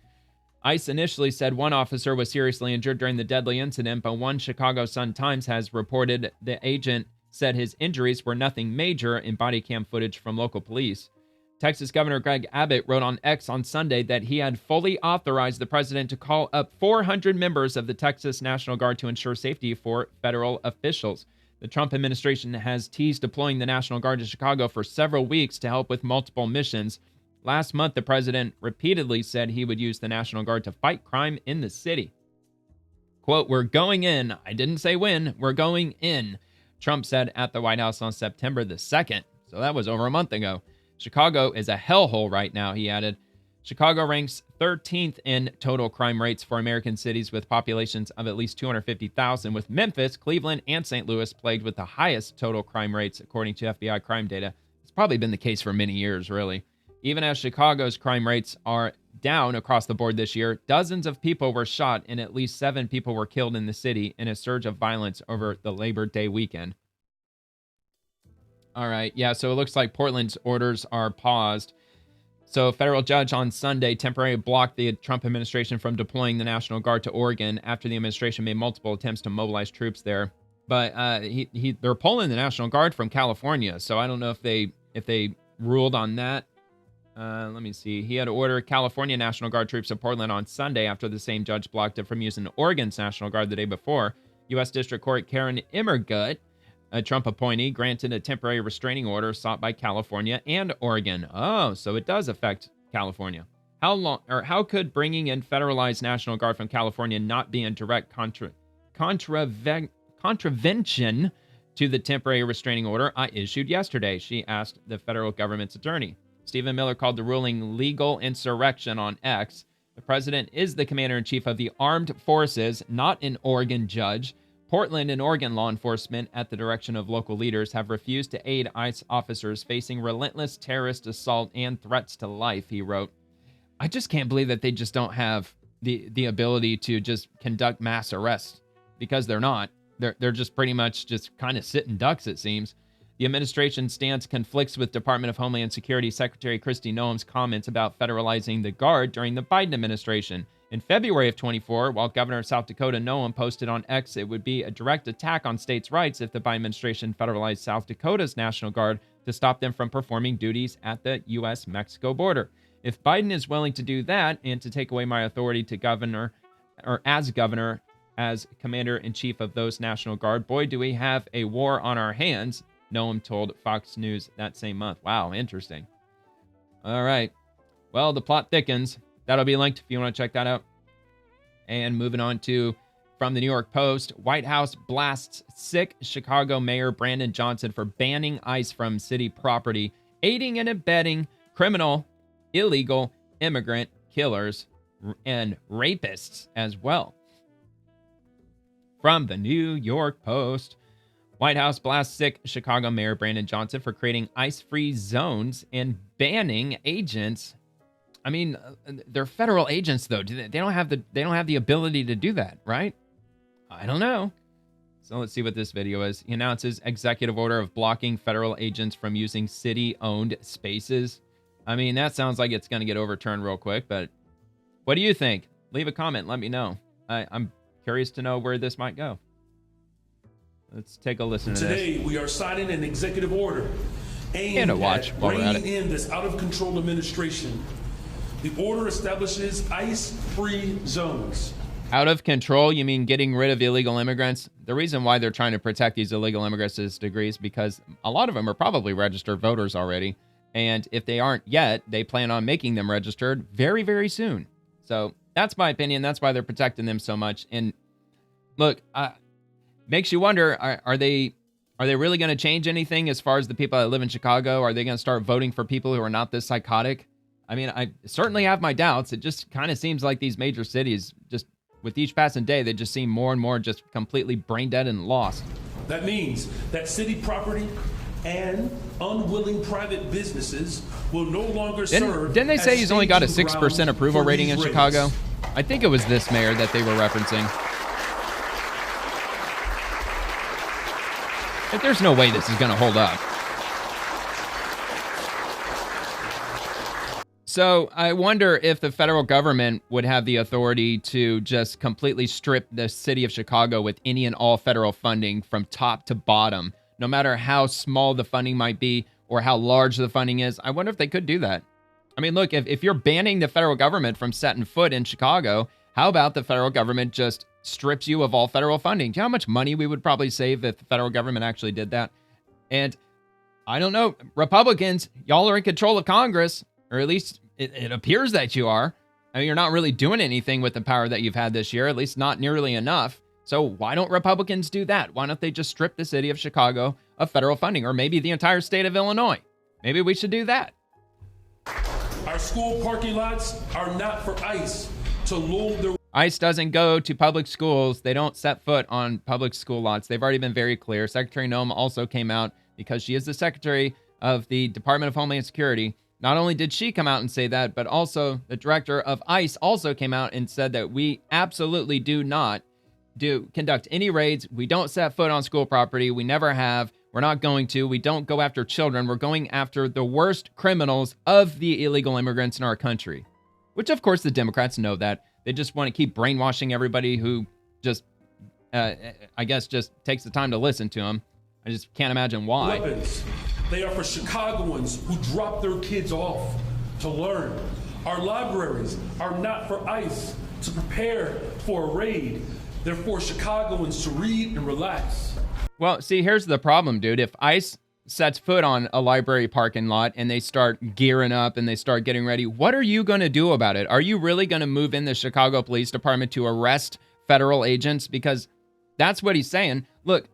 ICE initially said one officer was seriously injured during the deadly incident, but one Chicago Sun-Times has reported the agent said his injuries were nothing major in body cam footage from local police. Texas Governor Greg Abbott wrote on X on Sunday that he had fully authorized the president to call up 400 members of the Texas National Guard to ensure safety for federal officials. The Trump administration has teased deploying the National Guard to Chicago for several weeks to help with multiple missions. Last month, the president repeatedly said he would use the National Guard to fight crime in the city. Quote, "We're going in. I didn't say when. We're going in," Trump said at the White House on September the 2nd. So that was over a month ago. Chicago is a hellhole right now, he added. Chicago ranks 13th in total crime rates for American cities with populations of at least 250,000, with Memphis, Cleveland, and St. Louis plagued with the highest total crime rates, according to FBI crime data. It's probably been the case for many years, really. Even as Chicago's crime rates are down across the board this year, dozens of people were shot and at least 7 people were killed in the city in a surge of violence over the Labor Day weekend. All right, yeah, so it looks like Portland's orders are paused. So a federal judge on Sunday temporarily blocked the Trump administration from deploying the National Guard to Oregon after the administration made multiple attempts to mobilize troops there. But they're pulling the National Guard from California, so I don't know if they ruled on that. Let me see. He had ordered California National Guard troops to Portland on Sunday after the same judge blocked it from using Oregon's National Guard the day before. U.S. District Court Karen Immergut, a Trump appointee, granted a temporary restraining order sought by California and Oregon. Oh, so it does affect California. How could bringing in federalized National Guard from California not be in direct contravention to the temporary restraining order I issued yesterday? She asked the federal government's attorney. Stephen Miller called the ruling legal insurrection on X. The president is the commander-in-chief of the armed forces, not an Oregon judge. Portland and Oregon law enforcement, at the direction of local leaders, have refused to aid ICE officers facing relentless terrorist assault and threats to life, he wrote. I just can't believe that they just don't have the ability to just conduct mass arrests, because they're not. They're just pretty much just kind of sitting ducks, it seems. The administration's stance conflicts with Department of Homeland Security Secretary Kristi Noem's comments about federalizing the Guard during the Biden administration. In February of 24, while Governor of South Dakota Noem posted on X it would be a direct attack on states' rights if the Biden administration federalized South Dakota's National Guard to stop them from performing duties at the U.S.-Mexico border. If Biden is willing to do that and to take away my authority to governor, as commander-in-chief of those National Guard, boy, do we have a war on our hands, Noem told Fox News that same month. Wow, interesting. All right. Well, the plot thickens. That'll be linked if you want to check that out. And moving on to, from the New York Post, White House blasts sick Chicago Mayor Brandon Johnson for banning ICE from city property, aiding and abetting criminal, illegal immigrant killers and rapists as well. From the New York Post, White House blasts sick Chicago Mayor Brandon Johnson for creating ICE-free zones and banning agents. I mean, they're federal agents, though. They don't have the ability to do that, right? I don't know. So let's see what this video is. He announces executive order of blocking federal agents from using city-owned spaces. I mean, that sounds like it's going to get overturned real quick, but what do you think? Leave a comment. Let me know. I'm curious to know where this might go. Let's take a listen to this. Today, we are signing an executive order aimed at reining in this out-of-control administration. The order establishes ICE-free zones. Out of control, you mean getting rid of illegal immigrants? The reason why they're trying to protect these illegal immigrants to this degree is because a lot of them are probably registered voters already. And if they aren't yet, they plan on making them registered very, very soon. So that's my opinion. That's why they're protecting them so much. And look, makes you wonder, are they really going to change anything as far as the people that live in Chicago? Are they going to start voting for people who are not this psychotic? I mean, I certainly have my doubts. It just kind of seems like these major cities, just with each passing day, they just seem more and more just completely brain dead and lost. That means that city property and unwilling private businesses will no longer serve. Didn't they say he's only got a 6% approval rating in Chicago? I think it was this mayor that they were referencing. But there's no way this is going to hold up. So I wonder if the federal government would have the authority to just completely strip the city of Chicago with any and all federal funding from top to bottom, no matter how small the funding might be or how large the funding is. I wonder if they could do that. I mean, look, if you're banning the federal government from setting foot in Chicago, how about the federal government just strips you of all federal funding? Do you know how much money we would probably save if the federal government actually did that? And I don't know, Republicans, y'all are in control of Congress, or at least it appears that you are. I mean, you're not really doing anything with the power that you've had this year, at least not nearly enough. So why don't Republicans do that? Why don't they just strip the city of Chicago of federal funding, or maybe the entire state of Illinois? Maybe we should do that. Our school parking lots are not for ICE to load their... ICE doesn't go to public schools. They don't set foot on public school lots. They've already been very clear. Secretary Noem also came out, because she is the Secretary of the Department of Homeland Security. Not only did she come out and say that, but also the director of ICE also came out and said that we absolutely do not conduct any raids. We don't set foot on school property. We never have. We're not going to. We don't go after children. We're going after the worst criminals of the illegal immigrants in our country, which, of course, the Democrats know that. They just want to keep brainwashing everybody who just, I guess, just takes the time to listen to them. I just can't imagine why. Weapons. They are for Chicagoans who drop their kids off to learn. Our libraries are not for ICE to prepare for a raid. They're for Chicagoans to read and relax. Well, see, here's the problem, dude. If ICE sets foot on a library parking lot and they start gearing up and they start getting ready, what are you going to do about it? Are you really going to move in the Chicago Police Department to arrest federal agents? Because that's what he's saying. Look,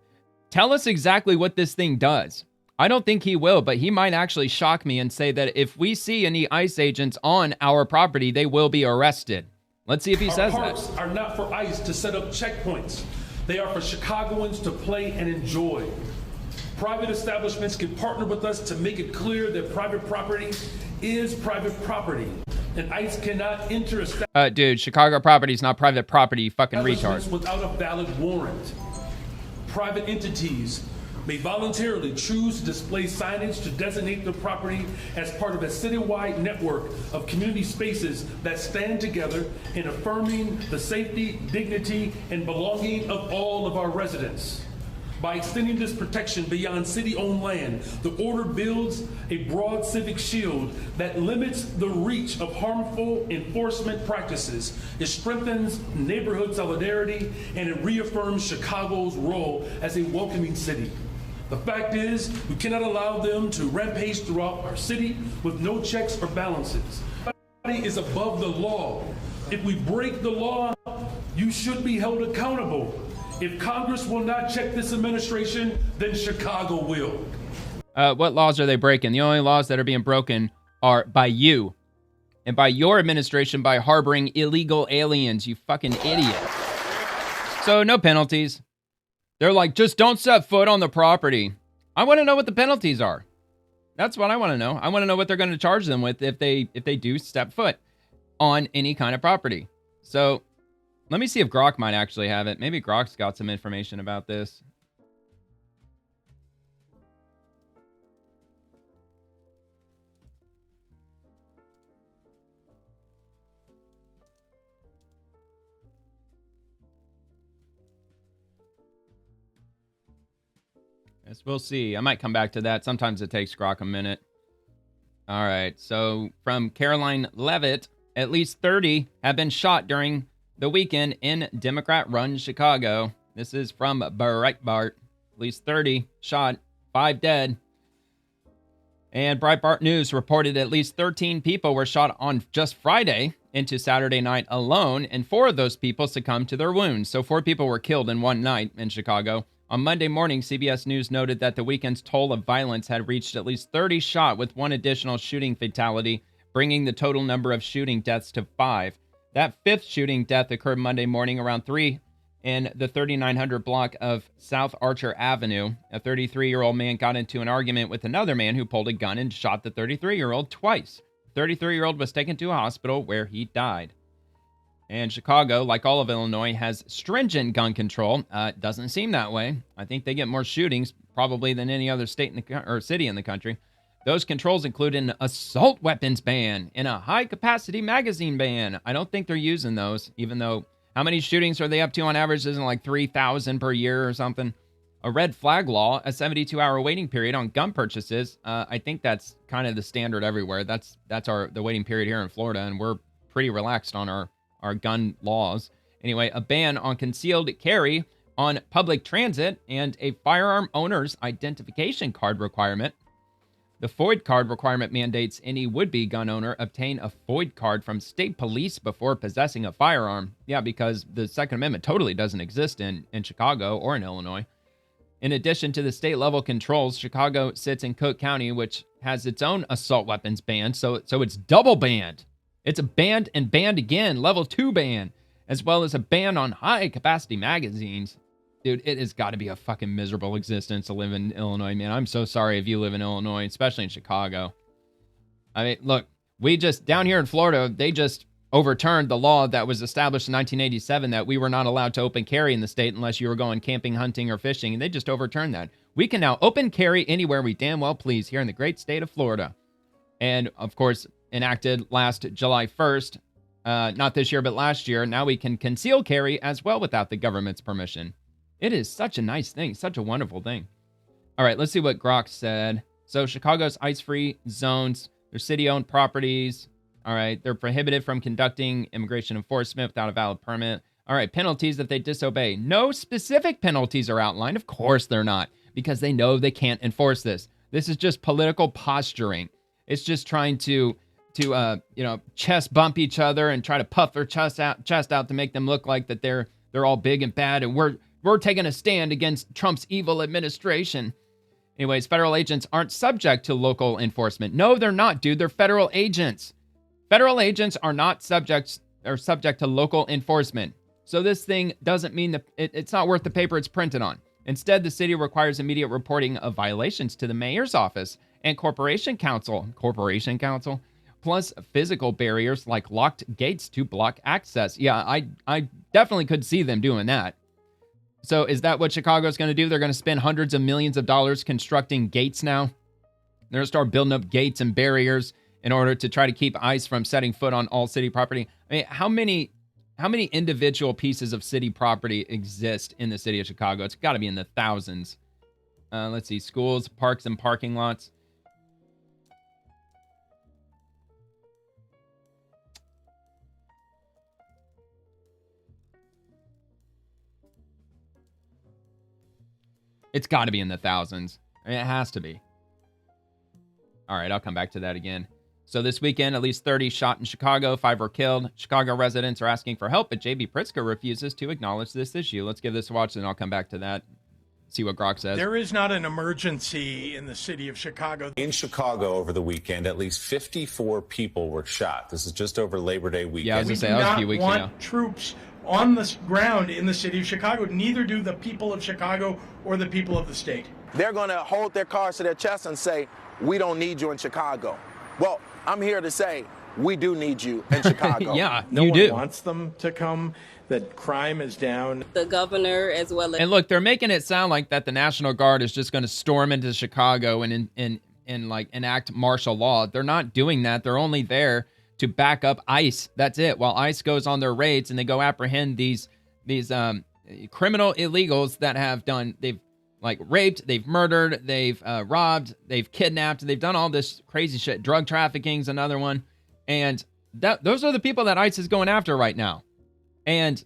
tell us exactly what this thing does. I don't think he will, but he might actually shock me and say that if we see any ICE agents on our property, they will be arrested. Let's see if he says that. Our parks are not for ICE to set up checkpoints. They are for Chicagoans to play and enjoy. Private establishments can partner with us to make it clear that private property is private property, and ICE cannot enter dude, Chicago property is not private property, you fucking retard. Without a valid warrant. Private entities may voluntarily choose to display signage to designate their property as part of a citywide network of community spaces that stand together in affirming the safety, dignity, and belonging of all of our residents. By extending this protection beyond city-owned land, the order builds a broad civic shield that limits the reach of harmful enforcement practices. It strengthens neighborhood solidarity, and it reaffirms Chicago's role as a welcoming city. The fact is, we cannot allow them to rampage throughout our city with no checks or balances. Nobody is above the law. If we break the law, you should be held accountable. If Congress will not check this administration, then Chicago will. What laws are they breaking? The only laws that are being broken are by you. And by your administration, by harboring illegal aliens, you fucking idiot. So no penalties. They're like, just don't set foot on the property. I want to know what the penalties are. That's what I want to know. I want to know what they're going to charge them with if they do step foot on any kind of property. So let me see if Grok might actually have it. Maybe Grok's got some information about this. Yes, we'll see. I might come back to that. Sometimes it takes Grok a minute. All right. So from Caroline Levitt, at least 30 have been shot during the weekend in Democrat-run Chicago. This is from Breitbart. At least 30 shot, 5 dead. And Breitbart News reported at least 13 people were shot on just Friday into Saturday night alone, and 4 of those people succumbed to their wounds. So 4 people were killed in one night in Chicago. On Monday morning, CBS News noted that the weekend's toll of violence had reached at least 30 shot, with 1 additional shooting fatality, bringing the total number of shooting deaths to 5. That 5th shooting death occurred Monday morning around 3 in the 3900 block of South Archer Avenue. A 33-year-old man got into an argument with another man who pulled a gun and shot the 33-year-old twice. The 33-year-old was taken to a hospital where he died. And Chicago, like all of Illinois, has stringent gun control. It doesn't seem that way. I think they get more shootings probably than any other state or city in the country. Those controls include an assault weapons ban and a high-capacity magazine ban. I don't think they're using those, even though how many shootings are they up to on average? Isn't it like 3,000 per year or something? A red flag law, a 72-hour waiting period on gun purchases. I think that's kind of the standard everywhere. That's the waiting period here in Florida, and we're pretty relaxed on our gun laws. Anyway, a ban on concealed carry on public transit and a firearm owner's identification card requirement. The FOID card requirement mandates any would-be gun owner obtain a FOID card from state police before possessing a firearm. Yeah, because the Second Amendment totally doesn't exist in Chicago or in Illinois. In addition to the state-level controls, Chicago sits in Cook County, which has its own assault weapons ban, so it's double banned. It's a banned and banned again, level 2 ban, as well as a ban on high-capacity magazines. Dude, it has got to be a fucking miserable existence to live in Illinois, man. I'm so sorry if you live in Illinois, especially in Chicago. I mean, look, down here in Florida, they just overturned the law that was established in 1987 that we were not allowed to open carry in the state unless you were going camping, hunting, or fishing, and they just overturned that. We can now open carry anywhere we damn well please here in the great state of Florida. And, of course, enacted last July 1st, not this year, but last year, now we can conceal carry as well without the government's permission. It is such a nice thing, such a wonderful thing. All right, let's see what Grok said. So Chicago's ice-free zones, they're city-owned properties. All right, they're prohibited from conducting immigration enforcement without a valid permit. All right, penalties if they disobey. No specific penalties are outlined. Of course they're not, because they know they can't enforce this. This is just political posturing. It's just trying to chest bump each other and try to puff their chest out to make them look like that they're all big and bad, and we're taking a stand against Trump's evil administration. Anyways, federal agents aren't subject to local enforcement. No, they're not, dude. They're federal agents. Federal agents are not subject to local enforcement. So this thing doesn't mean that it's not worth the paper it's printed on. Instead, the city requires immediate reporting of violations to the mayor's office and corporation council, plus physical barriers like locked gates to block access. Yeah, I definitely could see them doing that. So is that what Chicago's going to do? They're going to spend hundreds of millions of dollars constructing gates now? They're going to start building up gates and barriers in order to try to keep ICE from setting foot on all city property. I mean, how many individual pieces of city property exist in the city of Chicago? It's got to be in the thousands. Let's see, schools, parks, and parking lots. It's got to be in the thousands. I mean, it has to be. All right, I'll come back to that again. So this weekend, at least 30 shot in Chicago, 5 were killed. Chicago residents are asking for help, but J.B. Pritzker refuses to acknowledge this issue. Let's give this a watch, and I'll come back to that. See what Grok says. There is not an emergency in the city of Chicago. In Chicago over the weekend, at least 54 people were shot. This is just over Labor Day weekend. Yeah, I was going to say, that was a few weeks ago. We do not want troops on the ground in the city of Chicago. Neither do the people of Chicago or the people of the state. They're going to hold their cards to their chest and say, we don't need you in Chicago. Well, I'm here to say we do need you in Chicago. Yeah, no you one do. wants them to come, that crime is down. The governor as well as... And look, they're making it sound like that the National Guard is just going to storm into Chicago and like enact martial law. They're not doing that. They're only there to back up ICE. That's it. While ICE goes on their raids and they go apprehend these criminal illegals that they've like raped, they've murdered, they've robbed, they've kidnapped, they've done all this crazy shit. Drug trafficking's another one. And those are the people that ICE is going after right now. And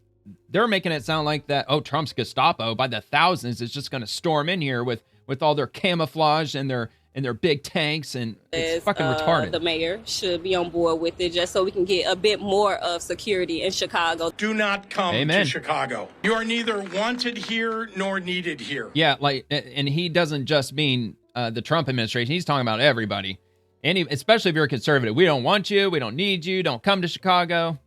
they're making it sound like that, Trump's Gestapo by the thousands is just going to storm in here with all their camouflage and their big tanks, and it's fucking retarded. The mayor should be on board with it just so we can get a bit more of security in Chicago. Do not come to Chicago. You are neither wanted here nor needed here. Yeah, and he doesn't just mean the Trump administration. He's talking about everybody. Especially if you're a conservative. We don't want you. We don't need you. Don't come to Chicago.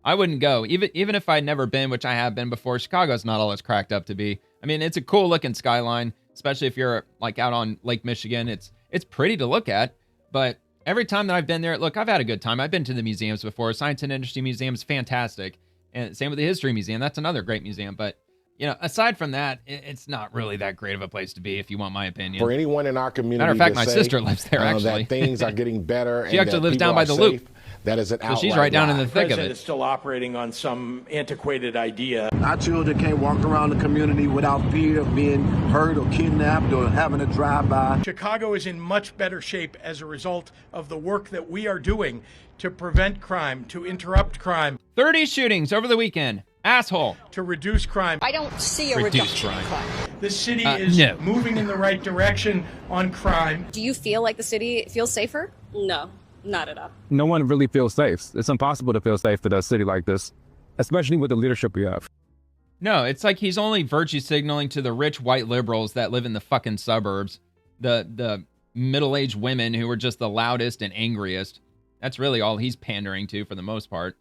I wouldn't go. Even if I'd never been, which I have been before, Chicago's not all it's cracked up to be. I mean, it's a cool looking skyline. Especially if you're like out on Lake Michigan, it's pretty to look at, but every time that I've been there, look, I've had a good time. I've been to the museums before. Science and Industry Museum is fantastic. And same with the History Museum. That's another great museum. But, you know, aside from that, it's not really that great of a place to be, if you want my opinion. For anyone in our community, matter of fact, my sister lives there, actually. That things are getting better. She actually lives down by the Loop. That is an outright so she's right down in the thick of it. Is still operating on some antiquated idea. Our children can't walk around the community without fear of being hurt or kidnapped or having a drive-by. Chicago is in much better shape as a result of the work that we are doing to prevent crime, to interrupt crime. 30 shootings over the weekend. Asshole. To reduce crime. I don't see a reduction in crime. The city is moving in the right direction on crime. Do you feel like the city feels safer? No. Not at all. No one really feels safe. It's impossible to feel safe in a city like this, especially with the leadership we have. No, it's like he's only virtue signaling to the rich white liberals that live in the fucking suburbs, the middle-aged women who are just the loudest and angriest. That's really all he's pandering to for the most part.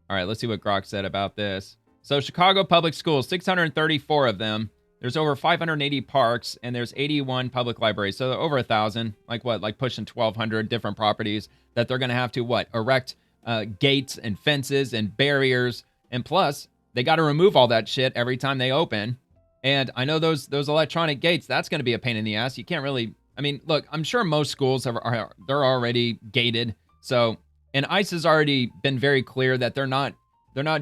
All right, let's see what Grok said about this. So Chicago public schools, 634 of them. There's over 580 parks, and there's 81 public libraries. So over 1,000, like what? Like pushing 1,200 different properties that they're going to have to, what? Erect gates and fences and barriers. And plus, they got to remove all that shit every time they open. And I know those electronic gates, that's going to be a pain in the ass. You can't really, I mean, look, I'm sure most schools they're already gated. So, and ICE has already been very clear that they're not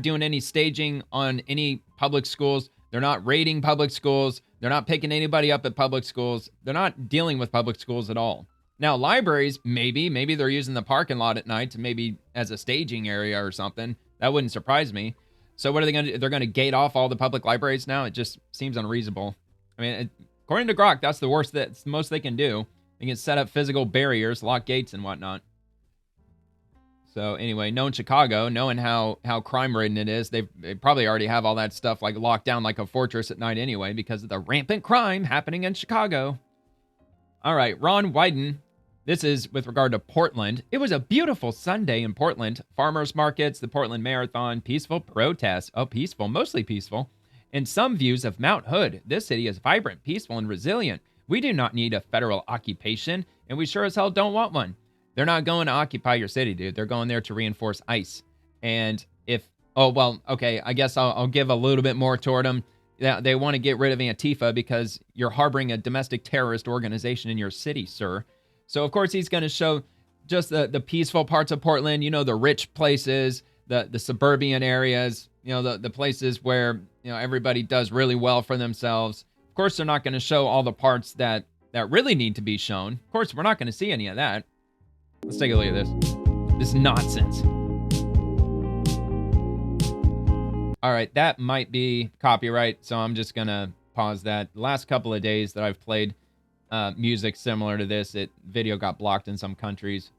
doing any staging on any public schools. They're not raiding public schools. They're not picking anybody up at public schools. They're not dealing with public schools at all. Now, libraries, maybe they're using the parking lot at night to maybe as a staging area or something. That wouldn't surprise me. So what are they going to do? They're going to gate off all the public libraries now? It just seems unreasonable. I mean, according to Grok, that's the most they can do. They can set up physical barriers, lock gates and whatnot. So anyway, knowing Chicago, knowing how crime-ridden it is, they probably already have all that stuff like locked down like a fortress at night anyway because of the rampant crime happening in Chicago. All right, Ron Wyden. This is with regard to Portland. It was a beautiful Sunday in Portland. Farmers markets, the Portland Marathon, peaceful protests. Oh, peaceful, mostly peaceful. And some views of Mount Hood. This city is vibrant, peaceful, and resilient. We do not need a federal occupation, and we sure as hell don't want one. They're not going to occupy your city, dude. They're going there to reinforce ICE. And I guess I'll give a little bit more toward them. They want to get rid of Antifa because you're harboring a domestic terrorist organization in your city, sir. So, of course, he's going to show just the peaceful parts of Portland, you know, the rich places, the suburban areas, you know, the places where, you know, everybody does really well for themselves. Of course, they're not going to show all the parts that really need to be shown. Of course, we're not going to see any of that. Let's take a look at this. This nonsense. All right, that might be copyright, so I'm just going to pause that. The last couple of days that I've played music similar to this, video got blocked in some countries,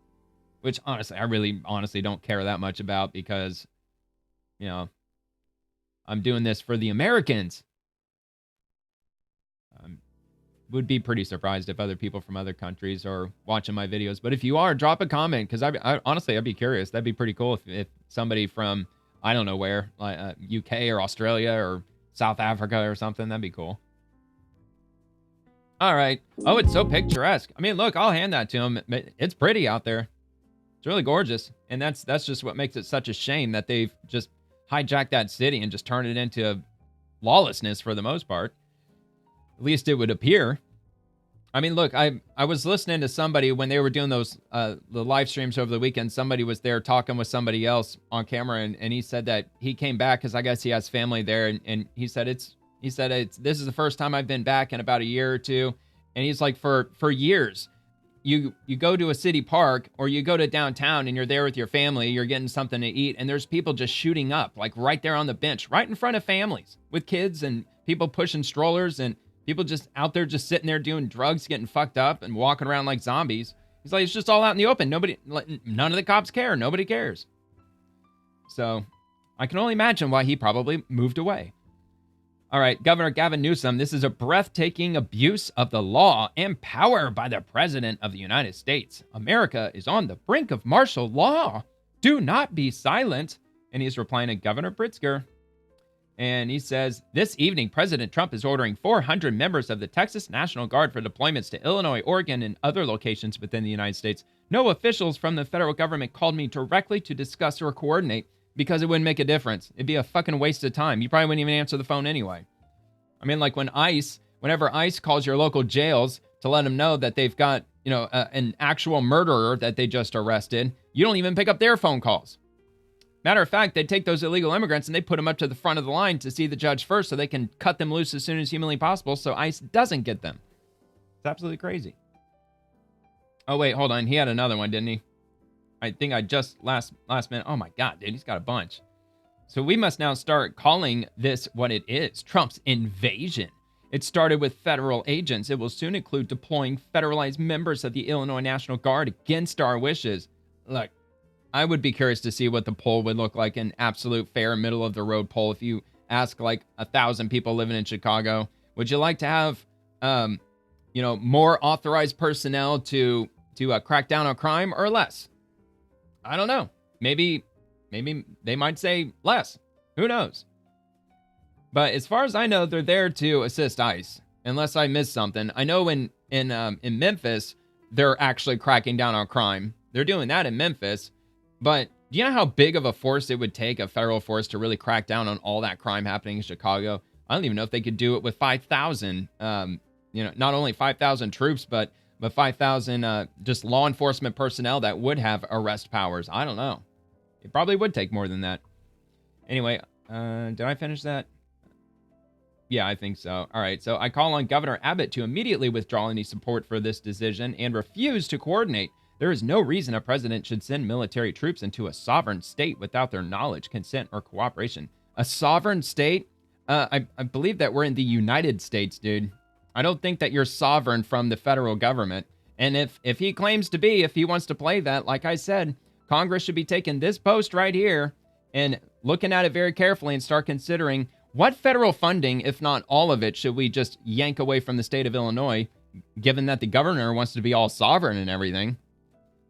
which honestly, I really honestly don't care that much about because, you know, I'm doing this for the Americans. Would be pretty surprised if other people from other countries are watching my videos. But if you are, drop a comment because I honestly, I'd be curious. That'd be pretty cool if somebody from, I don't know where, like UK or Australia or South Africa or something. That'd be cool. All right. Oh, it's so picturesque. I mean, look, I'll hand that to him. It's pretty out there. It's really gorgeous. And that's just what makes it such a shame that they've just hijacked that city and just turned it into lawlessness for the most part. At least it would appear. I mean, look, I was listening to somebody when they were doing those the live streams over the weekend. Somebody was there talking with somebody else on camera, and he said that he came back because I guess he has family there, and he said this is the first time I've been back in about a year or two, and he's like for years, you go to a city park or you go to downtown and you're there with your family, you're getting something to eat, and there's people just shooting up like right there on the bench, right in front of families with kids and people pushing strollers and people just out there just sitting there doing drugs, getting fucked up and walking around like zombies. He's like, it's just all out in the open. None of the cops care. Nobody cares. So I can only imagine why he probably moved away. All right, Governor Gavin Newsom, this is a breathtaking abuse of the law and power by the President of the United States. America is on the brink of martial law. Do not be silent. And he's replying to Governor Pritzker. And he says, this evening, President Trump is ordering 400 members of the Texas National Guard for deployments to Illinois, Oregon, and other locations within the United States. No officials from the federal government called me directly to discuss or coordinate because it wouldn't make a difference. It'd be a fucking waste of time. You probably wouldn't even answer the phone anyway. I mean, like whenever ICE calls your local jails to let them know that they've got, an actual murderer that they just arrested, you don't even pick up their phone calls. Matter of fact, they take those illegal immigrants and they put them up to the front of the line to see the judge first so they can cut them loose as soon as humanly possible so ICE doesn't get them. It's absolutely crazy. Oh, wait, hold on. He had another one, didn't he? I think I just last minute. Oh, my God, dude. He's got a bunch. So we must now start calling this what it is. Trump's invasion. It started with federal agents. It will soon include deploying federalized members of the Illinois National Guard against our wishes. Look, I would be curious to see what the poll would look like, an absolute fair middle-of-the-road poll. If you ask, 1,000 people living in Chicago, would you like to have, more authorized personnel to crack down on crime or less? I don't know. Maybe they might say less. Who knows? But as far as I know, they're there to assist ICE, unless I missed something. I know in Memphis, they're actually cracking down on crime. They're doing that in Memphis. But do you know how big of a force it would take, a federal force, to really crack down on all that crime happening in Chicago? I don't even know if they could do it with 5,000, not only 5,000 troops, but 5,000 just law enforcement personnel that would have arrest powers. I don't know. It probably would take more than that. Anyway, did I finish that? Yeah, I think so. All right, so I call on Governor Abbott to immediately withdraw any support for this decision and refuse to coordinate. There is no reason a president should send military troops into a sovereign state without their knowledge, consent, or cooperation. A sovereign state? I believe that we're in the United States, dude. I don't think that you're sovereign from the federal government. And if he claims to be, if he wants to play that, like I said, Congress should be taking this post right here and looking at it very carefully and start considering what federal funding, if not all of it, should we just yank away from the state of Illinois, given that the governor wants to be all sovereign and everything.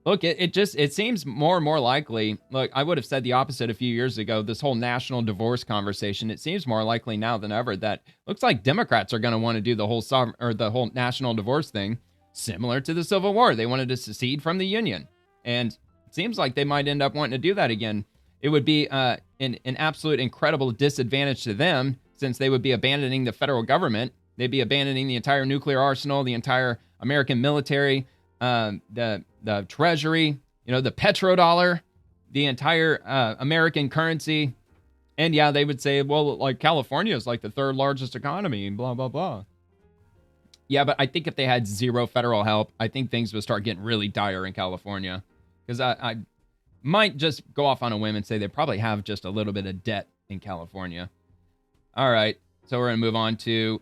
Look, it seems more and more likely. Look, I would have said the opposite a few years ago, this whole national divorce conversation. It seems more likely now than ever that looks like Democrats are going to want to do the whole national divorce thing, similar to the Civil War. They wanted to secede from the Union. And it seems like they might end up wanting to do that again. It would be an absolute incredible disadvantage to them, since they would be abandoning the federal government. They'd be abandoning the entire nuclear arsenal, the entire American military, the treasury, the petrodollar, the entire American currency. And yeah, they would say, well, like California is like the third largest economy and blah, blah, blah. Yeah, but I think if they had zero federal help, I think things would start getting really dire in California. Because I might just go off on a whim and say they probably have just a little bit of debt in California. All right, so we're going to move on to,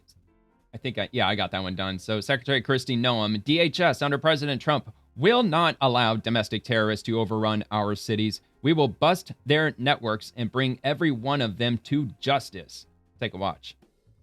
I got that one done. So Secretary Kristi Noem, DHS under President Trump will not allow domestic terrorists to overrun our cities. We will bust their networks and bring every one of them to justice. Take a watch.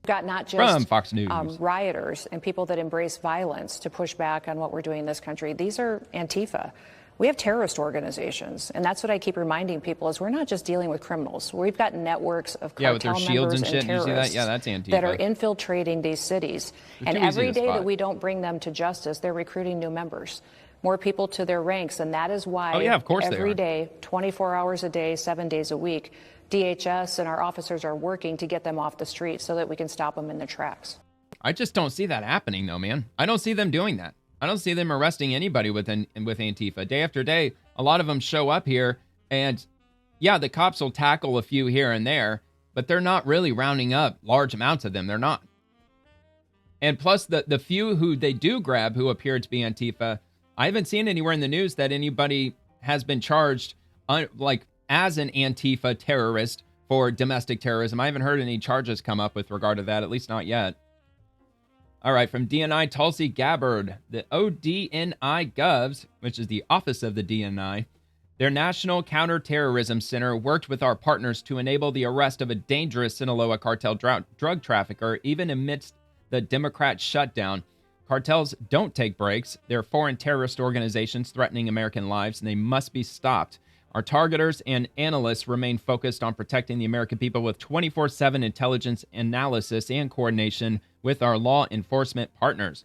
Got not just from Fox News. Rioters and people that embrace violence to push back on what we're doing in this country. These are Antifa. We have terrorist organizations, and that's what I keep reminding people is we're not just dealing with criminals. We've got networks of cartel with their shields members and shit. terrorists you see that? Yeah, that's Antifa. that are infiltrating these cities. And every day that we don't bring them to justice, they're recruiting new members, more people to their ranks, and that is why of course every day, 24 hours a day, 7 days a week, DHS and our officers are working to get them off the street so that we can stop them in their tracks. I just don't see that happening, though, man. I don't see them doing that. I don't see them arresting anybody with Antifa. Day after day, a lot of them show up here, and yeah, the cops will tackle a few here and there, but they're not really rounding up large amounts of them. They're not. And plus, the few who they do grab who appear to be Antifa, I haven't seen anywhere in the news that anybody has been charged as an Antifa terrorist for domestic terrorism. I haven't heard any charges come up with regard to that, at least not yet. All right, from DNI Tulsi Gabbard, the ODNI Govs, which is the office of the DNI, their National Counterterrorism Center worked with our partners to enable the arrest of a dangerous Sinaloa cartel drug trafficker, even amidst the Democrat shutdown. Cartels don't take breaks. They're foreign terrorist organizations threatening American lives, and they must be stopped. Our targeters and analysts remain focused on protecting the American people with 24/7 intelligence analysis and coordination with our law enforcement partners.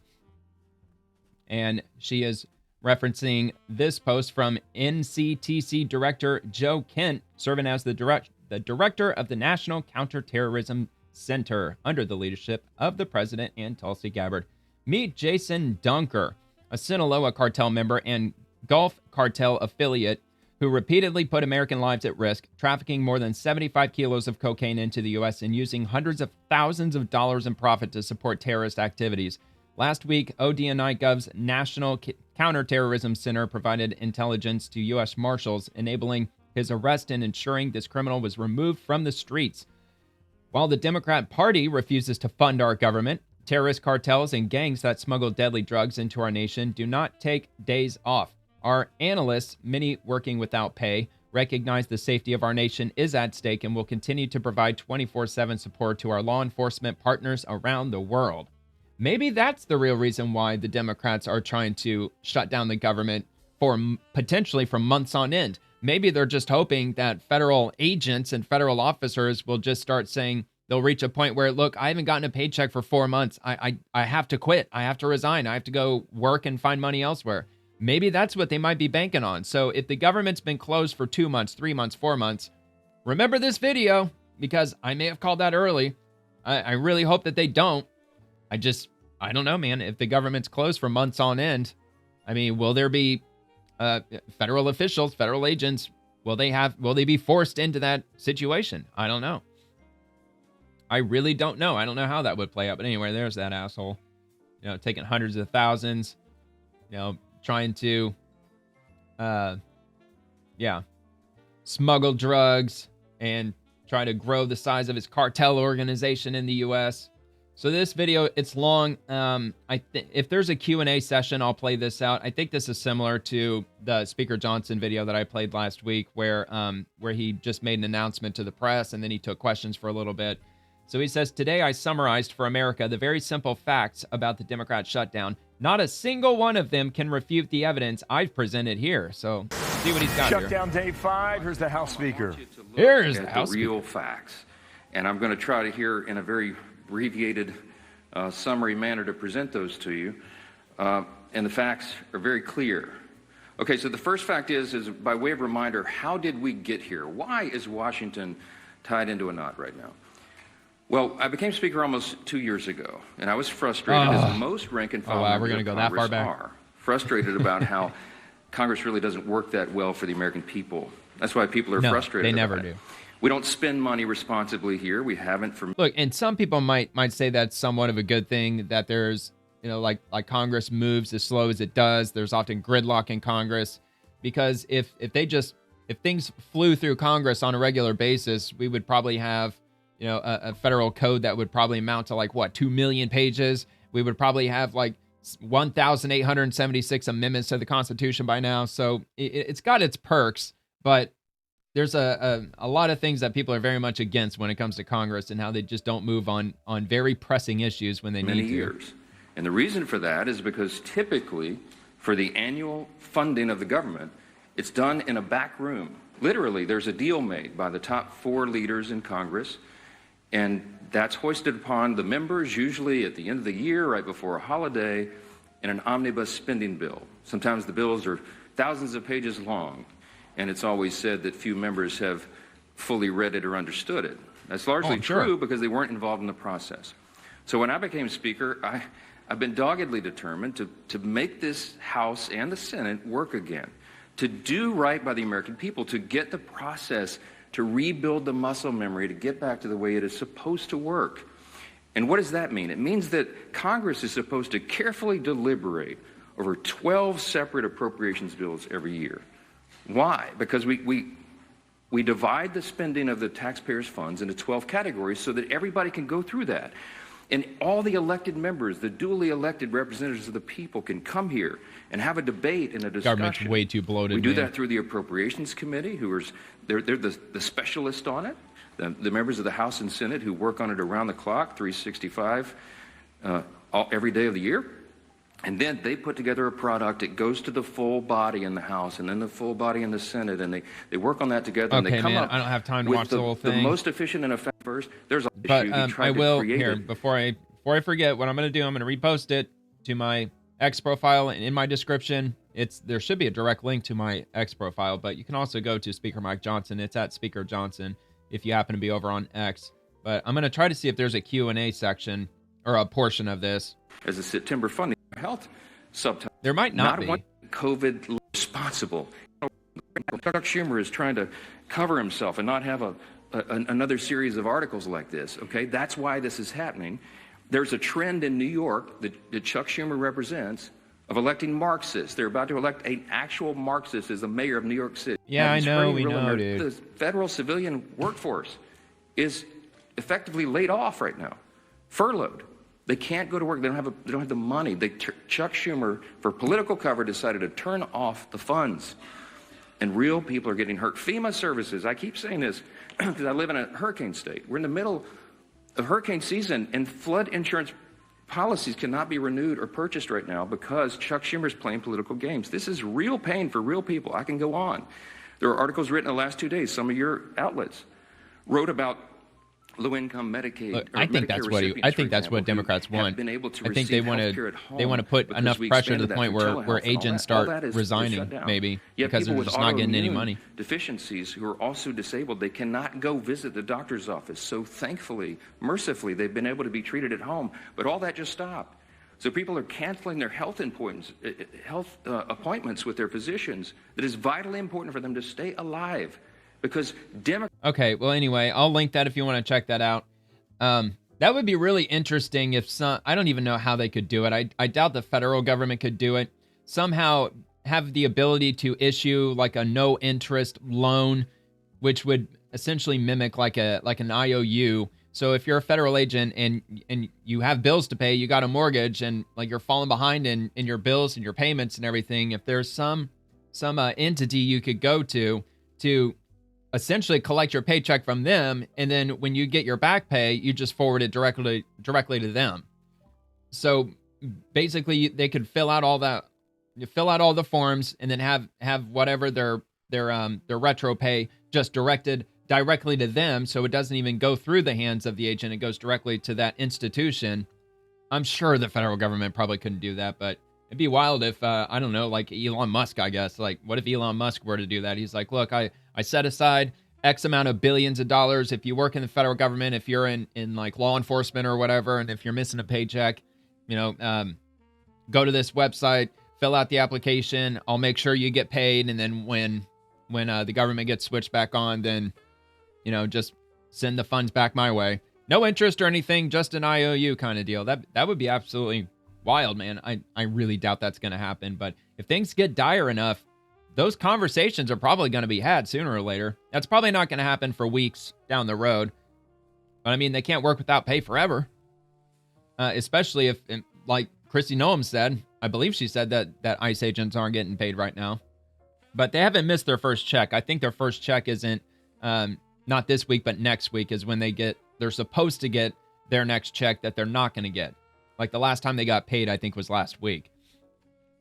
And she is referencing this post from NCTC Director Joe Kent, serving as the director of the National Counterterrorism Center under the leadership of the president and Tulsi Gabbard. Meet Jason Dunker, a Sinaloa cartel member and Gulf cartel affiliate who repeatedly put American lives at risk, trafficking more than 75 kilos of cocaine into the U.S. and using hundreds of thousands of dollars in profit to support terrorist activities. Last week, ODNI Gov's National Counterterrorism Center provided intelligence to U.S. Marshals, enabling his arrest and ensuring this criminal was removed from the streets. While the Democrat Party refuses to fund our government, terrorist cartels and gangs that smuggle deadly drugs into our nation do not take days off. Our analysts, many working without pay, recognize the safety of our nation is at stake and will continue to provide 24/7 support to our law enforcement partners around the world. Maybe that's the real reason why the Democrats are trying to shut down the government potentially for months on end. Maybe they're just hoping that federal agents and federal officers will just start saying they'll reach a point where, look, I haven't gotten a paycheck for 4 months. I have to quit. I have to resign. I have to go work and find money elsewhere. Maybe that's what they might be banking on. So if the government's been closed for 2 months, 3 months, 4 months, remember this video, because I may have called that early. I really hope that they don't. I don't know, man. If the government's closed for months on end, I mean, will there be federal officials, federal agents, will they be forced into that situation? I don't know. I really don't know. I don't know how that would play out. But anyway, there's that asshole, taking hundreds of thousands, trying to, smuggle drugs and try to grow the size of his cartel organization in the U.S. So this video, it's long. If there's a Q&A session, I'll play this out. I think this is similar to the Speaker Johnson video that I played last week, where he just made an announcement to the press and then he took questions for a little bit. So he says, today I summarized for America the very simple facts about the Democrat shutdown. Not a single one of them can refute the evidence I've presented here. So see what he's got here. Shutdown day 5. Here's the House Speaker. Here's the House real Speaker. Facts. And I'm going to try to here in a very abbreviated summary manner to present those to you. And the facts are very clear. Okay, so the first fact is by way of reminder, how did we get here? Why is Washington tied into a knot right now? Well, I became Speaker almost 2 years ago, and I was frustrated, as most rank and file members of Congress are, frustrated about how Congress really doesn't work that well for the American people. That's why people are frustrated. They never do. We don't spend money responsibly here. We haven't for... Look, and some people might say that's somewhat of a good thing, that there's, like Congress moves as slow as it does. There's often gridlock in Congress, because if things flew through Congress on a regular basis, we would probably have a federal code that would probably amount to 2 million pages. We would probably have 1,876 amendments to the Constitution by now. So it's got its perks, but there's a lot of things that people are very much against when it comes to Congress and how they just don't move on very pressing issues when they need to. Many years. And the reason for that is because typically for the annual funding of the government, it's done in a back room. Literally, there's a deal made by the top 4 leaders in Congress, and that's hoisted upon the members, usually at the end of the year, right before a holiday, in an omnibus spending bill. Sometimes the bills are thousands of pages long, and it's always said that few members have fully read it or understood it. That's largely true because they weren't involved in the process. So when I became Speaker, I've been doggedly determined to make this House and the Senate work again, to do right by the American people, to get the process, to rebuild the muscle memory, to get back to the way it is supposed to work. And what does that mean? It means that Congress is supposed to carefully deliberate over 12 separate appropriations bills every year. Why? Because we divide the spending of the taxpayers' funds into 12 categories so that everybody can go through that. And all the elected members, the duly elected representatives of the people, can come here and have a debate and a discussion. Government's way too bloated. We do that through the Appropriations Committee, they're the specialists on it, the members of the House and Senate who work on it around the clock, 365, every day of the year. And then they put together a product. It goes to the full body in the House and then the full body in the Senate, and they work on that together. Okay, and they come man, up I don't have time to watch the whole thing. The most efficient and effective. There's a but issue. I will here before I forget what I'm going to do. I'm going to repost it to my X profile and in my description. there should be a direct link to my X profile, but you can also go to Speaker Mike Johnson. It's at Speaker Johnson if you happen to be over on X. But I'm going to try to see if there's a Q&A section or a portion of this. As a September funding health subtitle. There might not be. One COVID responsible. Chuck Schumer is trying to cover himself and not have another series of articles like this, okay? That's why this is happening. There's a trend in New York that Chuck Schumer represents of electing Marxists. They're about to elect an actual Marxist as the mayor of New York City. Yeah, I know, we know, dude. The federal civilian workforce is effectively laid off right now, furloughed. They can't go to work. They don't have the money. Chuck Schumer, for political cover, decided to turn off the funds. And real people are getting hurt. FEMA services, I keep saying this because I live in a hurricane state. We're in the middle of hurricane season, and flood insurance policies cannot be renewed or purchased right now because Chuck Schumer's playing political games. This is real pain for real people. I can go on. There are articles written in the last 2 days. Some of your outlets wrote about low-income Medicaid. Look, I think that's what Democrats want. I think they want to put enough pressure to the point where agents start resigning, maybe, because they're just not getting any money. Deficiencies who are also disabled, they cannot go visit the doctor's office. So thankfully, mercifully, they've been able to be treated at home. But all that just stopped. So people are canceling their health appointments with their physicians. That is vitally important for them to stay alive. Because Okay, well, anyway, I'll link that if you want to check that out. That would be really interesting if I don't even know how they could do it. I doubt the federal government could do it. Somehow have the ability to issue like a no interest loan, which would essentially mimic like an IOU. So if you're a federal agent and you have bills to pay, you got a mortgage, and like you're falling behind in your bills and your payments and everything, if there's some entity you could go to essentially collect your paycheck from them, and then when you get your back pay, you just forward it directly to them. So basically, they could fill out all the forms, and then have whatever their retro pay just directed directly to them, so it doesn't even go through the hands of the agent. It goes directly to that institution. I'm sure the federal government probably couldn't do that, but it'd be wild if, I don't know, like Elon Musk, I guess. Like, what if Elon Musk were to do that? He's like, look, I set aside X amount of billions of dollars. If you work in the federal government, if you're in like law enforcement or whatever, and if you're missing a paycheck, go to this website, fill out the application. I'll make sure you get paid. And then when the government gets switched back on, then, just send the funds back my way. No interest or anything, just an IOU kind of deal. That would be absolutely wild, man. I really doubt that's going to happen. But if things get dire enough, those conversations are probably going to be had sooner or later. That's probably not going to happen for weeks down the road. But I mean, they can't work without pay forever. Especially if, like Kristi Noem said, I believe she said that ICE agents aren't getting paid right now. But they haven't missed their first check. I think their first check isn't, not this week, but next week is when they're supposed to get their next check that they're not going to get. Like the last time they got paid, I think was last week.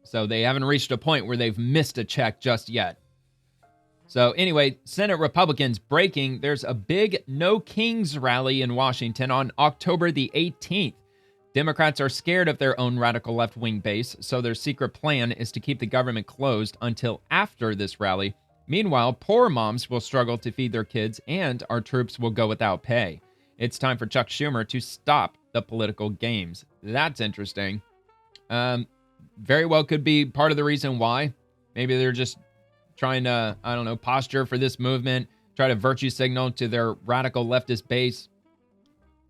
So they haven't reached a point where they've missed a check just yet. So anyway, Senate Republicans breaking. There's a big No Kings rally in Washington on October the 18th. Democrats are scared of their own radical left-wing base, so their secret plan is to keep the government closed until after this rally. Meanwhile, poor moms will struggle to feed their kids, and our troops will go without pay. It's time for Chuck Schumer to stop the political games. That's interesting. Very well could be part of the reason why. Maybe they're just trying to, I don't know, posture for this movement, try to virtue signal to their radical leftist base.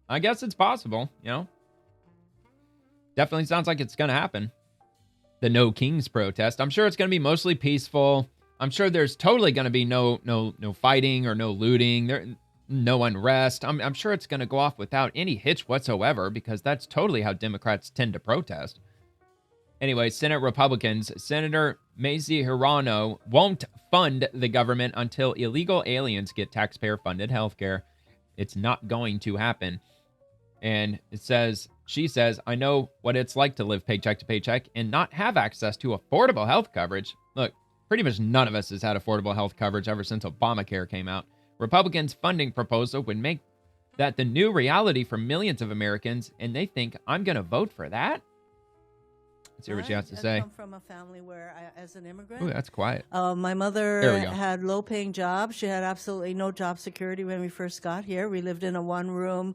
I guess it's possible, Definitely sounds like it's going to happen. The No Kings protest. I'm sure it's going to be mostly peaceful. I'm sure there's totally going to be no fighting or no looting. No unrest. I'm sure it's going to go off without any hitch whatsoever, because that's totally how Democrats tend to protest. Anyway, Senate Republicans, Senator Mazie Hirono won't fund the government until illegal aliens get taxpayer-funded health care. It's not going to happen. And she says, I know what it's like to live paycheck to paycheck and not have access to affordable health coverage. Look, pretty much none of us has had affordable health coverage ever since Obamacare came out. Republicans' funding proposal would make that the new reality for millions of Americans, and they think I'm going to vote for that? Let's see what she has to say. I come from a family where, as an immigrant, Ooh, that's quiet. My mother had low-paying jobs. She had absolutely no job security when we first got here. We lived in a one-room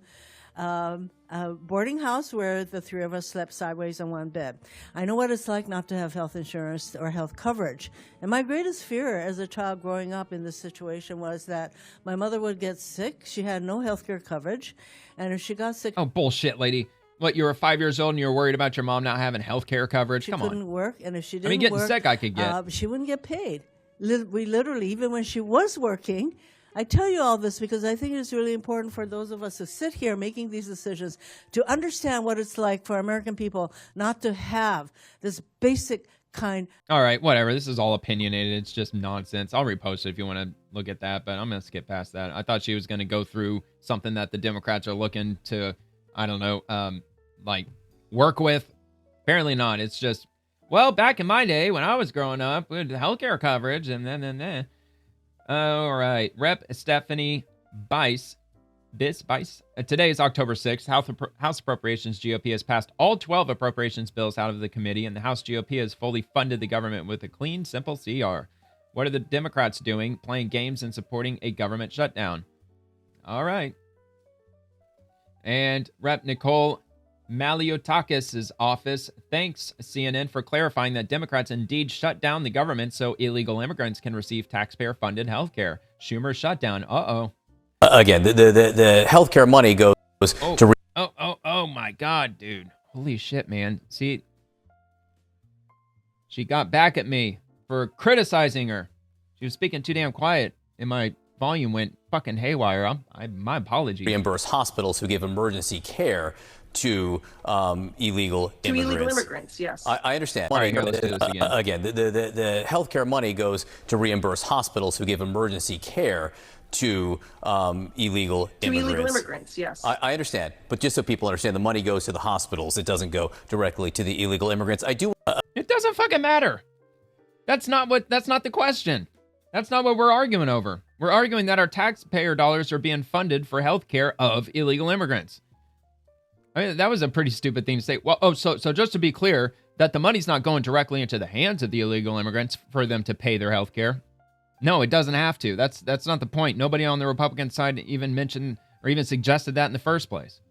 boarding house where the three of us slept sideways on one bed. I know what it's like not to have health insurance or health coverage. And my greatest fear as a child growing up in this situation was that my mother would get sick. She had no health care coverage. And if she got sick... Oh, bullshit, lady. What, you were 5 years old and you were worried about your mom not having health care coverage? Come on. She couldn't work, and if she didn't getting work, sick I could get. she wouldn't get paid. We literally, even when she was working, I tell you all this because I think it's really important for those of us who sit here making these decisions to understand what it's like for American people not to have this basic kind. All right, whatever. This is all opinionated. It's just nonsense. I'll repost it if you want to look at that, but I'm going to skip past that. I thought she was going to go through something that the Democrats are looking to, I don't know, work with. Apparently not. It's just, well, back in my day when I was growing up, we had healthcare coverage and then. All right. Rep. Stephanie Bice. Today is October 6th. House Appropriations GOP has passed all 12 appropriations bills out of the committee, and the House GOP has fully funded the government with a clean, simple CR. What are the Democrats doing? Playing games and supporting a government shutdown. All right. And Rep. Nicole Maliotakis' office thanks CNN for clarifying that Democrats indeed shut down the government so illegal immigrants can receive taxpayer-funded health care. Schumer's shutdown. Uh-oh. Again, the health care money goes to... Oh, my God, dude. Holy shit, man. See, she got back at me for criticizing her. She was speaking too damn quiet, and my volume went fucking haywire. My apologies. Reimburse hospitals who give emergency care to illegal immigrants. Yes. I understand. All right, here, let's do this again. Again, the health care money goes to reimburse hospitals who give emergency care to illegal immigrants. Yes. I understand, but just so people understand, the money goes to the hospitals. It doesn't go directly to the illegal immigrants. I do. It doesn't fucking matter. That's not the question. That's not what we're arguing over. We're arguing that our taxpayer dollars are being funded for health care of illegal immigrants. I mean, that was a pretty stupid thing to say. Well, so just to be clear, that the money's not going directly into the hands of the illegal immigrants for them to pay their health care. No, it doesn't have to. That's not the point. Nobody on the Republican side even mentioned or even suggested that in the first place.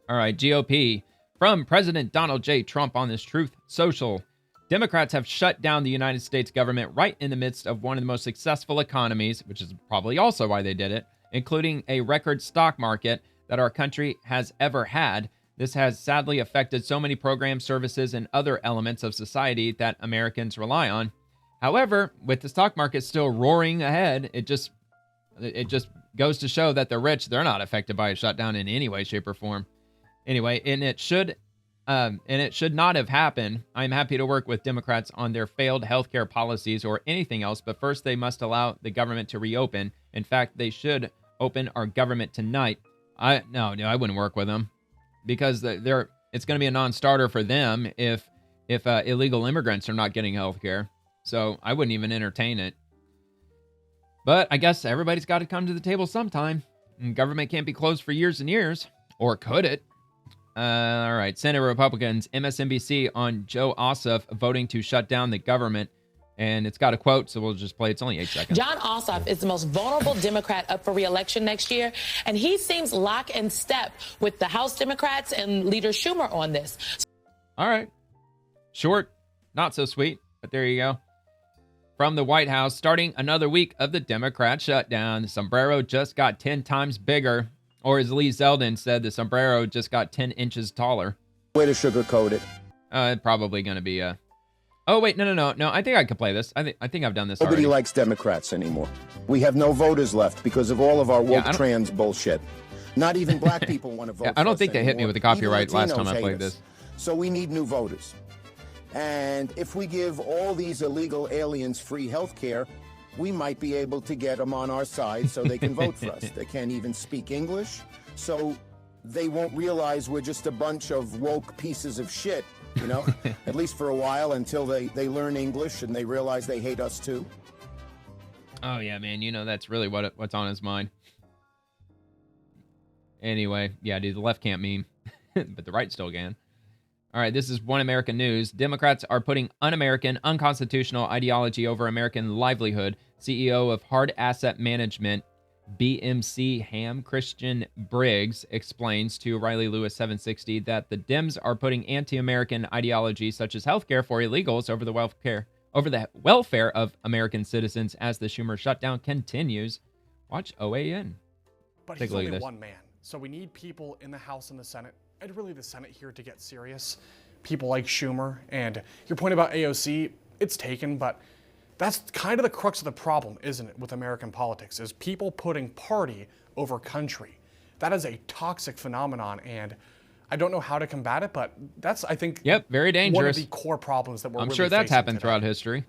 All right, GOP. From President Donald J. Trump on this Truth Social. Democrats have shut down the United States government right in the midst of one of the most successful economies, which is probably also why they did it, including a record stock market that our country has ever had. This has sadly affected so many programs, services, and other elements of society that Americans rely on. However, with the stock market still roaring ahead, it just goes to show that the rich, they're not affected by a shutdown in any way, shape, or form. Anyway, and it should not have happened. I'm happy to work with Democrats on their failed healthcare policies or anything else, but first they must allow the government to reopen. In fact, they should open our government tonight. I wouldn't work with them because it's going to be a non-starter for them if illegal immigrants are not getting health care. So I wouldn't even entertain it. But I guess everybody's got to come to the table sometime. And government can't be closed for years and years. Or could it? All right. Senate Republicans, MSNBC on Joe Ossoff voting to shut down the government. And it's got a quote, so we'll just play. It's only 8 seconds. John Ossoff is the most vulnerable Democrat up for re-election next year, and he seems lock and step with the House Democrats and Leader Schumer on this. All right. Short, not so sweet, but there you go. From the White House, starting another week of the Democrat shutdown. The sombrero just got 10 times bigger. Or as Lee Zeldin said, the sombrero just got 10 inches taller. Way to sugarcoat it. Probably going to be a... Oh, wait, no. I think I could play this. I think I've done this Nobody already. likes Democrats anymore. We have no voters left because of all of our woke trans bullshit. Not even black people want to vote. I don't think they hit me with the copyright last time I played this. So we need new voters. And if we give all these illegal aliens free health care, we might be able to get them on our side so they can vote for us. They can't even speak English, so they won't realize we're just a bunch of woke pieces of shit, you know, at least for a while until they learn English and they realize they hate us too. Oh, yeah, man. You know, that's really what's on his mind. Anyway, yeah, dude, the left can't meme, but the right still can. All right, this is One American News. Democrats are putting un-American, unconstitutional ideology over American livelihood. CEO of Hard Asset Management, BMC Ham, Christian Briggs, explains to Riley Lewis 760 that the Dems are putting anti-American ideology such as healthcare for illegals over the welfare of American citizens as the Schumer shutdown continues. Watch OAN. But Take he's a look only at this. one man, so we need people in the House and the Senate, and really the Senate here to get serious. People like Schumer, and your point about AOC, it's taken, but that's kind of the crux of the problem, isn't it, with American politics, is people putting party over country. That is a toxic phenomenon, and I don't know how to combat it, but that's, I think, very dangerous. one of the core problems that we're I'm really sure that's facing happened today. throughout history.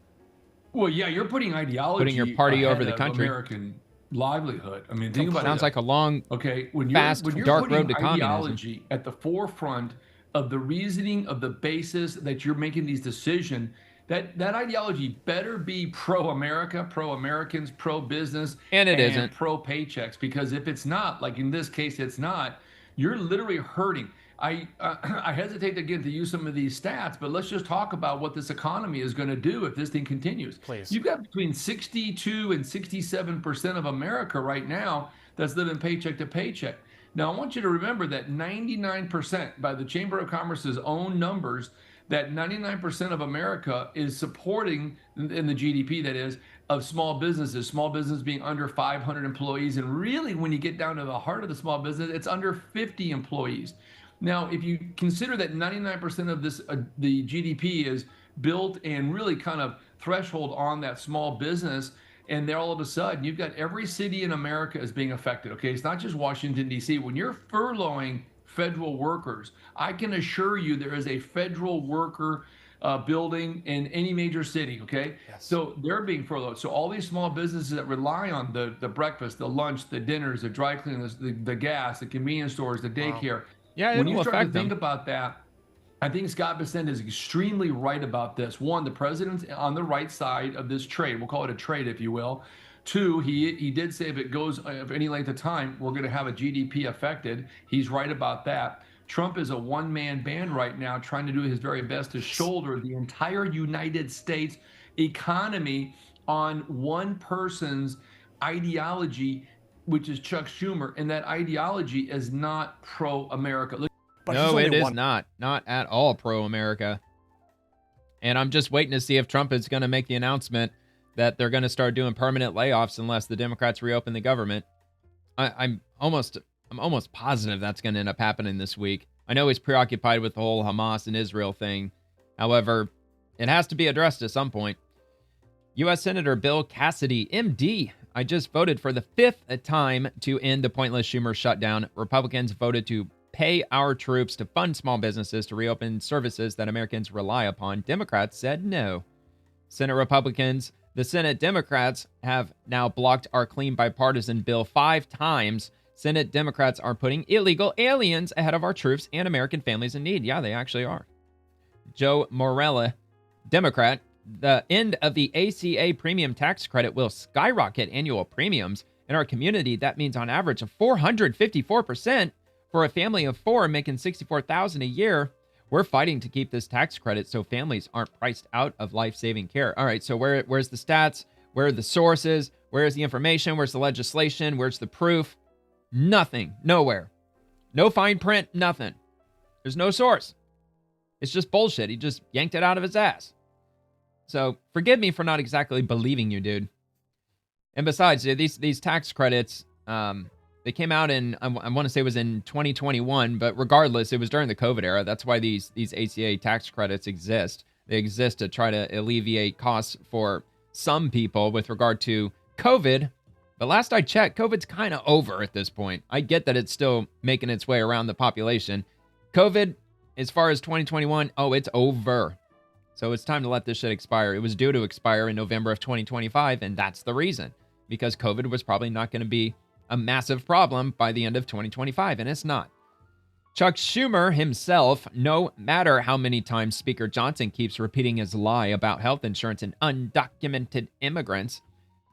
Well, yeah, you're putting ideology, Putting your party ahead over the of country. American livelihood. I mean, think about Sounds it. like a long, when fast, you're dark putting road to communism. ideology at the forefront of the reasoning of the basis that you're making these decisions, that ideology better be pro-America, pro-Americans, pro-business, And it isn't. pro-paychecks. Because if it's not, like in this case, it's not, you're literally hurting. I hesitate again to use some of these stats, but let's just talk about what this economy is going to do if this thing continues. Please. You've got between 62 and 67% of America right now that's living paycheck to paycheck. Now, I want you to remember that 99%, by the Chamber of Commerce's own numbers, that 99% of America is supporting, in the GDP that is, of small businesses being under 500 employees. And really, when you get down to the heart of the small business, it's under 50 employees. Now, if you consider that 99% of this, the GDP is built and really kind of threshold on that small business, and then all of a sudden you've got every city in America is being affected. Okay, it's not just Washington, D.C. When you're furloughing federal workers, I can assure you there is a federal worker building in any major city. Okay, so they're being furloughed. So all these small businesses that rely on the breakfast, the lunch, the dinners, the dry cleaners, the gas, the convenience stores, the daycare. Yeah, when it you will start to affect think them. about that, I think Scott Bessent is extremely right about this. One, the president's on the right side of this trade. We'll call it a trade, if you will. Two, he did say if it goes of any length of time, we're going to have a GDP affected. He's right about that. Trump is a one-man band right now trying to do his very best to shoulder the entire United States economy on one person's ideology, which is Chuck Schumer, and that ideology is not pro-America. No, it is not. Not at all pro-America. And I'm just waiting to see if Trump is going to make the announcement that they're going to start doing permanent layoffs unless the Democrats reopen the government. I'm almost positive that's going to end up happening this week. I know he's preoccupied with the whole Hamas and Israel thing. However, it has to be addressed at some point. U.S. Senator Bill Cassidy, MD, I just voted for the 5th time to end the pointless Schumer shutdown. Republicans voted to pay our troops to fund small businesses to reopen services that Americans rely upon. Democrats said no. Senate Republicans, the Senate Democrats have now blocked our clean bipartisan bill 5 times. Senate Democrats are putting illegal aliens ahead of our troops and American families in need. Yeah, they actually are. Joe Morella, Democrat, the end of the ACA premium tax credit will skyrocket annual premiums in our community. That means on average of 454% for a family of 4 making $64,000 a year. We're fighting to keep this tax credit so families aren't priced out of life-saving care. All right, so where's the stats? Where are the sources? Where's the information? Where's the legislation? Where's the proof? Nothing. Nowhere. No fine print. Nothing. There's no source. It's just bullshit. He just yanked it out of his ass. So forgive me for not exactly believing you, dude. And besides, these tax credits, they came out in, I want to say it was in 2021, but regardless, it was during the COVID era. That's why these ACA tax credits exist. They exist to try to alleviate costs for some people with regard to COVID. But last I checked, COVID's kind of over at this point. I get that it's still making its way around the population. COVID, as far as 2021, it's over. So it's time to let this shit expire. It was due to expire in November of 2025, and that's the reason. Because COVID was probably not going to be a massive problem by the end of 2025, and it's not. Chuck Schumer himself, no matter how many times Speaker Johnson keeps repeating his lie about health insurance and undocumented immigrants,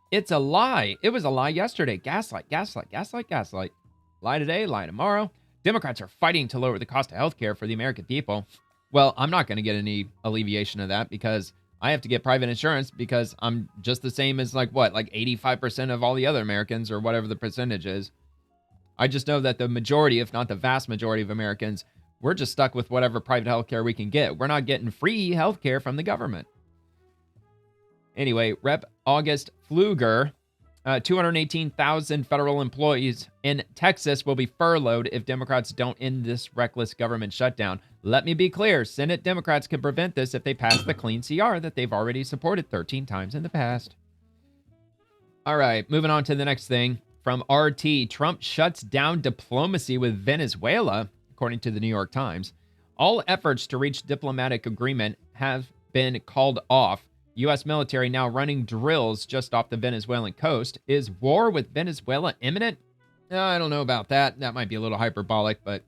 it's a lie. It was a lie yesterday. Gaslight, gaslight, gaslight, gaslight. Lie today, lie tomorrow. Democrats are fighting to lower the cost of health care for the American people. Well, I'm not going to get any alleviation of that because I have to get private insurance because I'm just the same as like 85% of all the other Americans or whatever the percentage is. I just know that the majority, if not the vast majority of Americans, we're just stuck with whatever private healthcare we can get. We're not getting free healthcare from the government. Anyway, Rep. August Pfluger, 218,000 federal employees in Texas will be furloughed if Democrats don't end this reckless government shutdown. Let me be clear, Senate Democrats can prevent this if they pass the clean CR that they've already supported 13 times in the past. All right, moving on to the next thing. From RT, Trump shuts down diplomacy with Venezuela, according to the New York Times. All efforts to reach diplomatic agreement have been called off. U.S. military now running drills just off the Venezuelan coast. Is war with Venezuela imminent? I don't know about that. That might be a little hyperbolic, but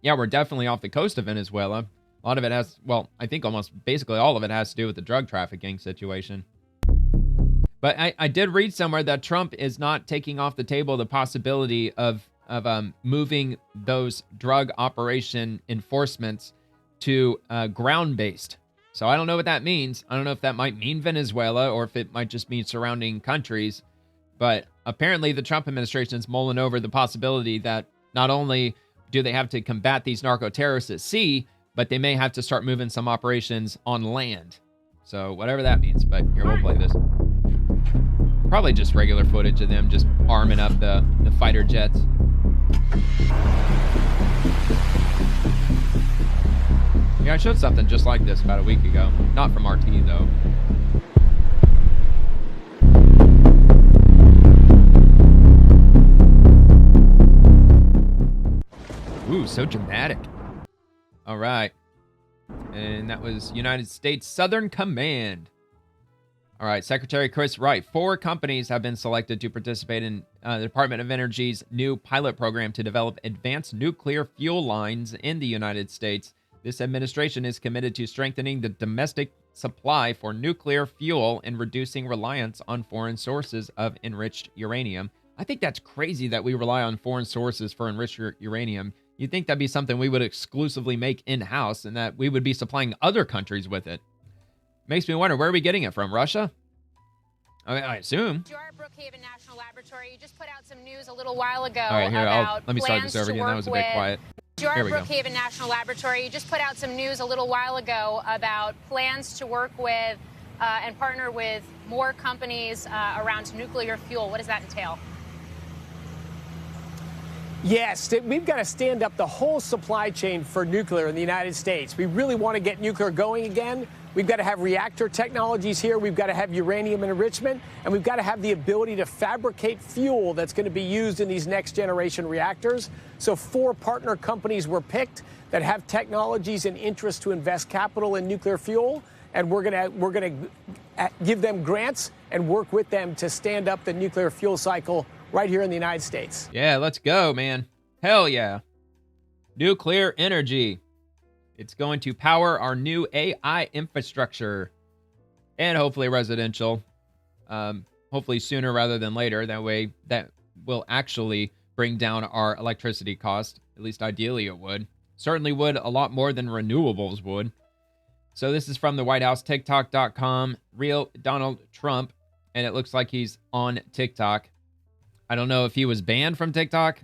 yeah, we're definitely off the coast of Venezuela. A lot of it has, well, I think almost basically all of it has to do with the drug trafficking situation. But I did read somewhere that Trump is not taking off the table the possibility of moving those drug operation enforcements to ground-based. So I don't know what that means. I don't know if that might mean Venezuela or if it might just mean surrounding countries. But apparently the Trump administration is mulling over the possibility that not only do they have to combat these narco-terrorists at sea, but they may have to start moving some operations on land. So whatever that means. But here, we'll play this. Probably just regular footage of them just arming up the fighter jets. Yeah, I showed something just like this about a week ago. Not from RT, though. Ooh, so dramatic. All right. And that was United States Southern Command. All right, Secretary Chris Wright. 4 companies have been selected to participate in the Department of Energy's new pilot program to develop advanced nuclear fuel lines in the United States. This administration is committed to strengthening the domestic supply for nuclear fuel and reducing reliance on foreign sources of enriched uranium. I think that's crazy that we rely on foreign sources for enriched uranium. You'd think that'd be something we would exclusively make in-house and that we would be supplying other countries with it. Makes me wonder, where are we getting it from? Russia? I assume. Brookhaven National Laboratory just put out some news a little while ago. All right, here, about let me start this over again. That was a bit quiet. Here we go. Brookhaven National Laboratory just put out some news a little while ago about plans to work with and partner with more companies around nuclear fuel. What does that entail? Yes, we've got to stand up the whole supply chain for nuclear in the United States. We really want to get nuclear going again. We've got to have reactor technologies here. We've got to have uranium enrichment, and we've got to have the ability to fabricate fuel that's going to be used in these next generation reactors. So 4 partner companies were picked that have technologies and interest to invest capital in nuclear fuel, and we're going to give them grants and work with them to stand up the nuclear fuel cycle right here in the United States. Yeah, let's go, man. Hell yeah. Nuclear energy. It's going to power our new AI infrastructure and hopefully residential. Hopefully sooner rather than later. That way that will actually bring down our electricity cost. At least ideally it would. Certainly would a lot more than renewables would. So this is from the White House, TikTok.com, real Donald Trump. And it looks like he's on TikTok. I don't know if he was banned from TikTok.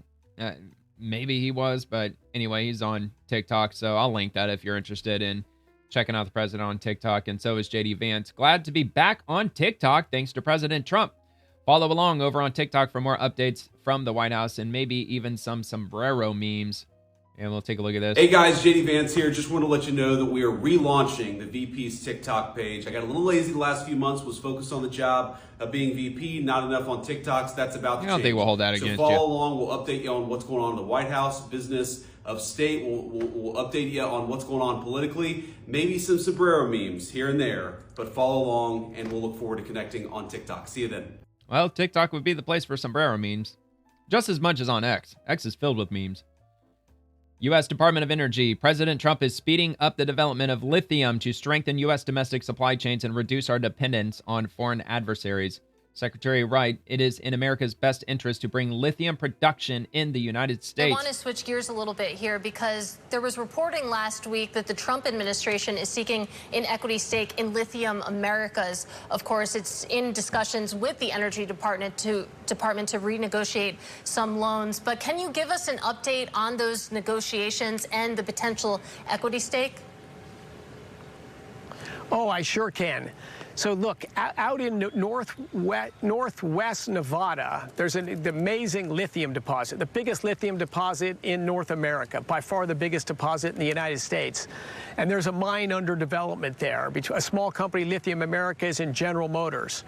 Maybe he was, but anyway, he's on TikTok, so I'll link that if you're interested in checking out the president on TikTok, and so is JD Vance. Glad to be back on TikTok thanks to President Trump. Follow along over on TikTok for more updates from the White House and maybe even some sombrero memes. And we'll take a look at this. Hey guys, JD Vance here. Just want to let you know that we are relaunching the VP's TikTok page. I got a little lazy the last few months, was focused on the job of being VP, not enough on TikToks. That's about to change. I don't think we'll hold that against you. So follow along. We'll update you on what's going on in the White House, business of state. We'll update you on what's going on politically. Maybe some sombrero memes here and there, but follow along and we'll look forward to connecting on TikTok. See you then. Well, TikTok would be the place for sombrero memes. Just as much as on X. X is filled with memes. U.S. Department of Energy. President Trump is speeding up the development of lithium to strengthen U.S. domestic supply chains and reduce our dependence on foreign adversaries. Secretary Wright, it is in America's best interest to bring lithium production in the United States. I want to switch gears a little bit here because there was reporting last week that the Trump administration is seeking an equity stake in Lithium Americas. Of course, it's in discussions with the Energy Department to renegotiate some loans. But can you give us an update on those negotiations and the potential equity stake? Oh, I sure can. So look, out in northwest Nevada, there's an amazing lithium deposit, the biggest lithium deposit in North America, by far the biggest deposit in the United States. And there's a mine under development there, between a small company, Lithium Americas, and General Motors.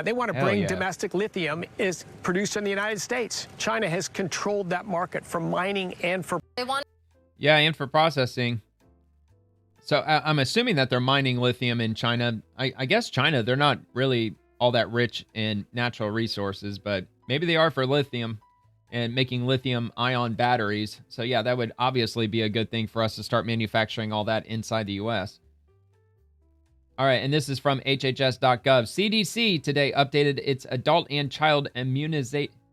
They want to bring domestic lithium is produced in the United States. China has controlled that market for mining and for... and for processing. So I'm assuming that they're mining lithium in China. I guess China, they're not really all that rich in natural resources, but maybe they are for lithium and making lithium ion batteries. So yeah, that would obviously be a good thing for us to start manufacturing all that inside the U.S. All right, and this is from HHS.gov. CDC today updated its adult and child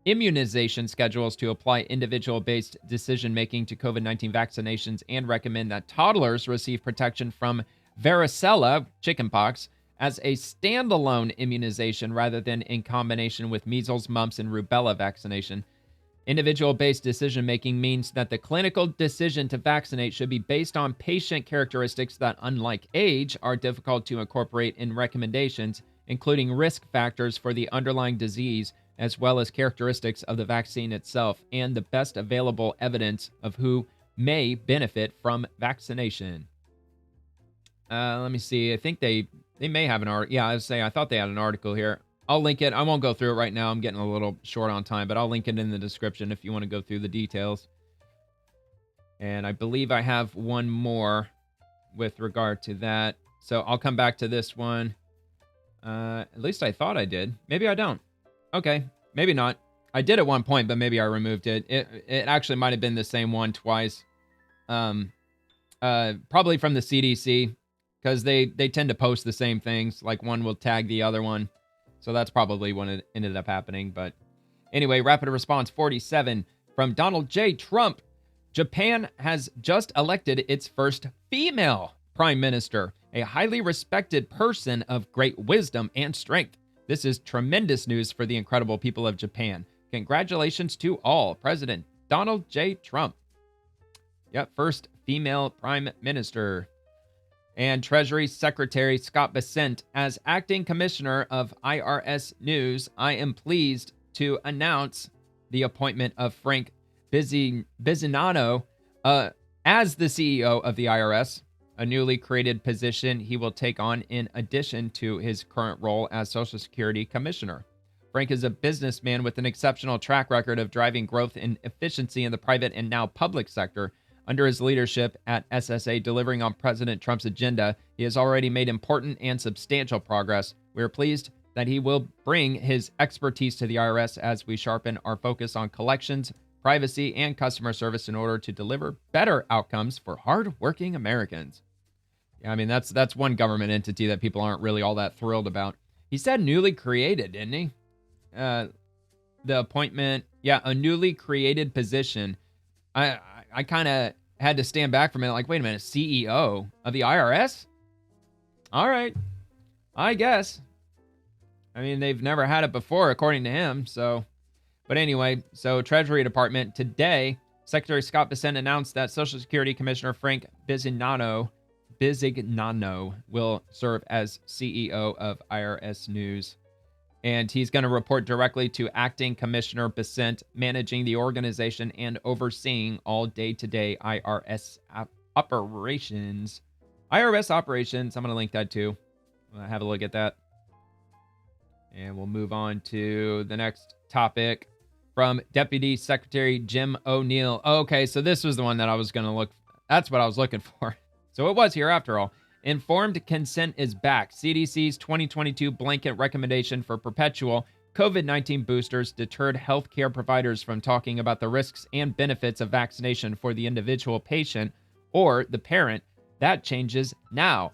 immunization schedules to apply individual-based decision-making to COVID-19 vaccinations and recommend that toddlers receive protection from varicella, chickenpox, as a standalone immunization rather than in combination with measles, mumps, and rubella vaccination. Individual-based decision-making means that the clinical decision to vaccinate should be based on patient characteristics that, unlike age, are difficult to incorporate in recommendations, including risk factors for the underlying disease, as well as characteristics of the vaccine itself and the best available evidence of who may benefit from vaccination. Let me see. I think they may have an article. Yeah, I thought they had an article here. I'll link it. I won't go through it right now. I'm getting a little short on time, but I'll link it in the description if you want to go through the details. And I believe I have one more with regard to that. So I'll come back to this one. At least I thought I did. Maybe I don't. Okay, maybe not. I did at one point, but maybe I removed it. It actually might have been the same one twice. Probably from the CDC, because they tend to post the same things. Like one will tag the other one. So that's probably when it ended up happening. But anyway, Rapid Response 47 from Donald J. Trump. Japan has just elected its first female prime minister, a highly respected person of great wisdom and strength. This is tremendous news for the incredible people of Japan. Congratulations to all. President Donald J. Trump. Yep, first female prime minister. And Treasury Secretary Scott Bessent, as acting commissioner of IRS News, I am pleased to announce the appointment of Frank Bisinano as the CEO of the IRS. A newly created position he will take on in addition to his current role as Social Security Commissioner. Frank is a businessman with an exceptional track record of driving growth and efficiency in the private and now public sector. Under his leadership at SSA delivering on President Trump's agenda, he has already made important and substantial progress. We are pleased that he will bring his expertise to the IRS as we sharpen our focus on collections, privacy, and customer service in order to deliver better outcomes for hardworking Americans. Yeah, I mean, that's one government entity that people aren't really all that thrilled about. He said newly created, didn't he? The appointment, a newly created position. I kind of had to stand back for a minute, like, wait a minute, CEO of the IRS? All right, I guess. I mean, they've never had it before, according to him, so. But anyway, so Treasury Department today, Secretary Scott Bessent announced that Social Security Commissioner Frank Bisinano will serve as CEO of IRS News. And he's going to report directly to Acting Commissioner Bessent, managing the organization and overseeing all day-to-day IRS operations. IRS operations, I'm going to link that too. Have a look at that. And we'll move on to the next topic from Deputy Secretary Jim O'Neill. Okay, so this was the one that I was going to look. That's what I was looking for. So it was here after all. Informed consent is back. CDC's 2022 blanket recommendation for perpetual COVID-19 boosters deterred healthcare providers from talking about the risks and benefits of vaccination for the individual patient or the parent. That changes now.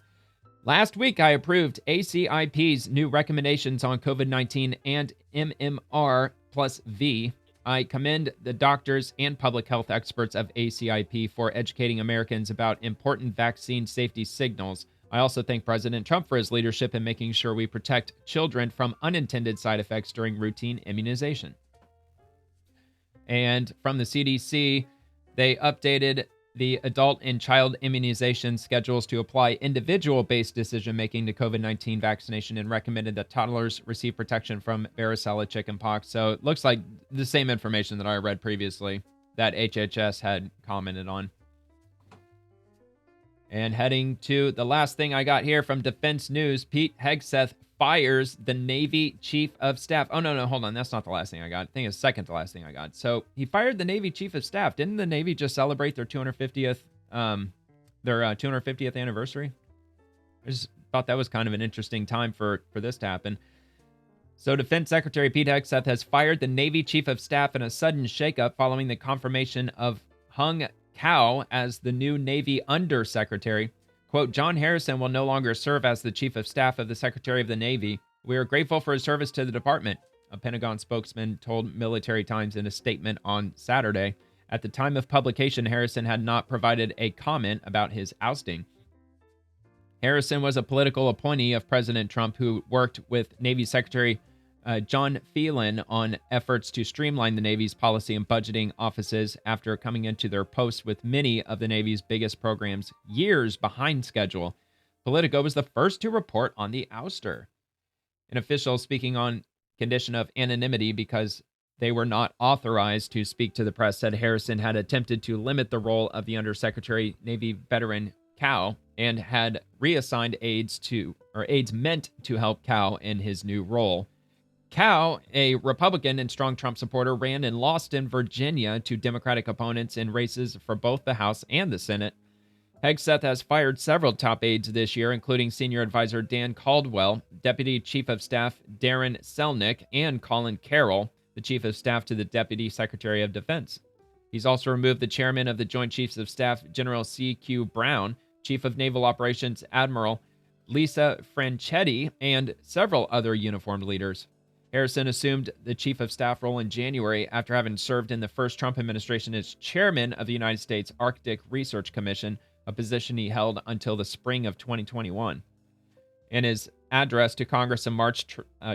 Last week, I approved ACIP's new recommendations on COVID-19 and MMR plus V. I commend the doctors and public health experts of ACIP for educating Americans about important vaccine safety signals. I also thank President Trump for his leadership in making sure we protect children from unintended side effects during routine immunization. And from the CDC, they updated the adult and child immunization schedules to apply individual-based decision-making to COVID-19 vaccination and recommended that toddlers receive protection from varicella chickenpox. So it looks like the same information that I read previously that HHS had commented on. And heading to the last thing I got here from Defense News, Pete Hegseth fires the Navy Chief of Staff. Oh, no, hold on. That's not the last thing I got. I think it's second to last thing I got. So he fired the Navy Chief of Staff. Didn't the Navy just celebrate their 250th anniversary? I just thought that was kind of an interesting time for this to happen. So Defense Secretary Pete Hegseth has fired the Navy Chief of Staff in a sudden shakeup following the confirmation of Hung Cao as the new Navy Undersecretary. Quote, John Harrison will no longer serve as the Chief of Staff of the Secretary of the Navy. We are grateful for his service to the department, a Pentagon spokesman told Military Times in a statement on Saturday. At the time of publication, Harrison had not provided a comment about his ousting. Harrison was a political appointee of President Trump who worked with Navy Secretary John Phelan on efforts to streamline the Navy's policy and budgeting offices after coming into their posts with many of the Navy's biggest programs years behind schedule. Politico was the first to report on the ouster. An official speaking on condition of anonymity because they were not authorized to speak to the press said Harrison had attempted to limit the role of the Undersecretary Navy veteran Cao and had reassigned aides meant to help Cao in his new role. Cao, a Republican and strong Trump supporter, ran and lost in Virginia to Democratic opponents in races for both the House and the Senate. Hegseth has fired several top aides this year, including senior advisor Dan Caldwell, Deputy Chief of Staff Darren Selnick, and Colin Carroll, the Chief of Staff to the Deputy Secretary of Defense. He's also removed the chairman of the Joint Chiefs of Staff, General C.Q. Brown, Chief of Naval Operations Admiral Lisa Franchetti, and several other uniformed leaders. Harrison assumed the Chief of Staff role in January after having served in the first Trump administration as chairman of the United States Arctic Research Commission, a position he held until the spring of 2021. In his address to Congress in March,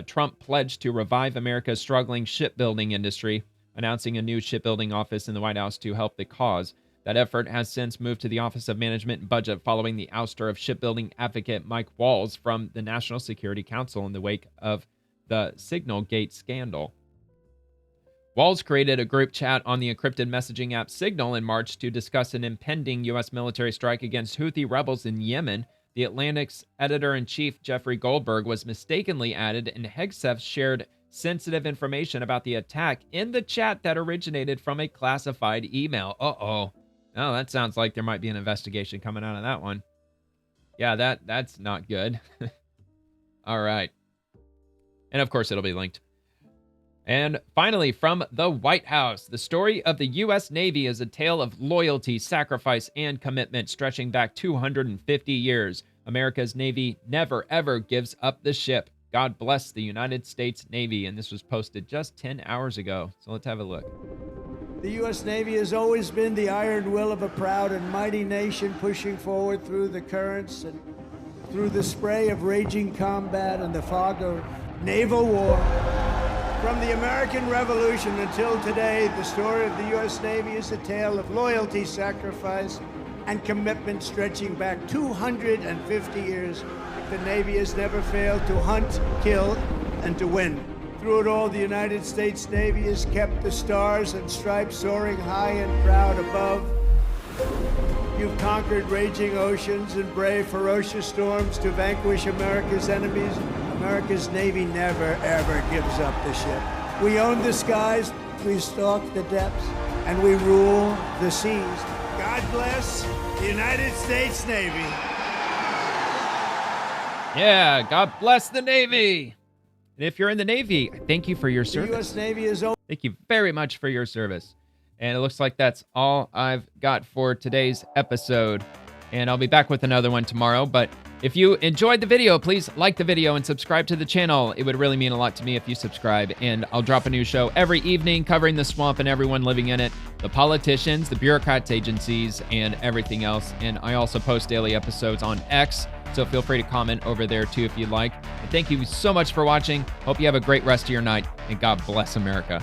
Trump pledged to revive America's struggling shipbuilding industry, announcing a new shipbuilding office in the White House to help the cause. That effort has since moved to the Office of Management and Budget following the ouster of shipbuilding advocate Mike Walls from the National Security Council in the wake of the Signal-Gate scandal. Walls created a group chat on the encrypted messaging app Signal in March to discuss an impending U.S. military strike against Houthi rebels in Yemen. The Atlantic's editor-in-chief, Jeffrey Goldberg, was mistakenly added, and Hegseth shared sensitive information about the attack in the chat that originated from a classified email. Uh-oh. Oh, that sounds like there might be an investigation coming out of that one. Yeah, that's not good. All right. And of course, it'll be linked. And finally, from the White House, the story of the U.S. Navy is a tale of loyalty, sacrifice, and commitment stretching back 250 years. America's Navy never, ever gives up the ship. God bless the United States Navy. And this was posted just 10 hours ago. So let's have a look. The U.S. Navy has always been the iron will of a proud and mighty nation pushing forward through the currents and through the spray of raging combat and the fog of naval war. From the American Revolution until today, the story of the U.S. Navy is a tale of loyalty, sacrifice, and commitment stretching back 250 years. The Navy has never failed to hunt, kill, and to win. Through it all, the United States Navy has kept the stars and stripes soaring high and proud above. You've conquered raging oceans and braved ferocious storms to vanquish America's enemies. America's Navy never, ever gives up the ship. We own the skies, we stalk the depths, and we rule the seas. God bless the United States Navy. Yeah, God bless the Navy. And if you're in the Navy, thank you for your service. The U.S. Navy is over. Thank you very much for your service. And it looks like that's all I've got for today's episode. And I'll be back with another one tomorrow. But If you enjoyed the video, please like the video and subscribe to the channel. It would really mean a lot to me if you subscribe. And I'll drop a new show every evening covering the swamp and everyone living in it, the politicians, the bureaucrats, agencies, and everything else. And I also post daily episodes on X, so feel free to comment over there too if you'd like. And thank you so much for watching. Hope you have a great rest of your night, and God bless America.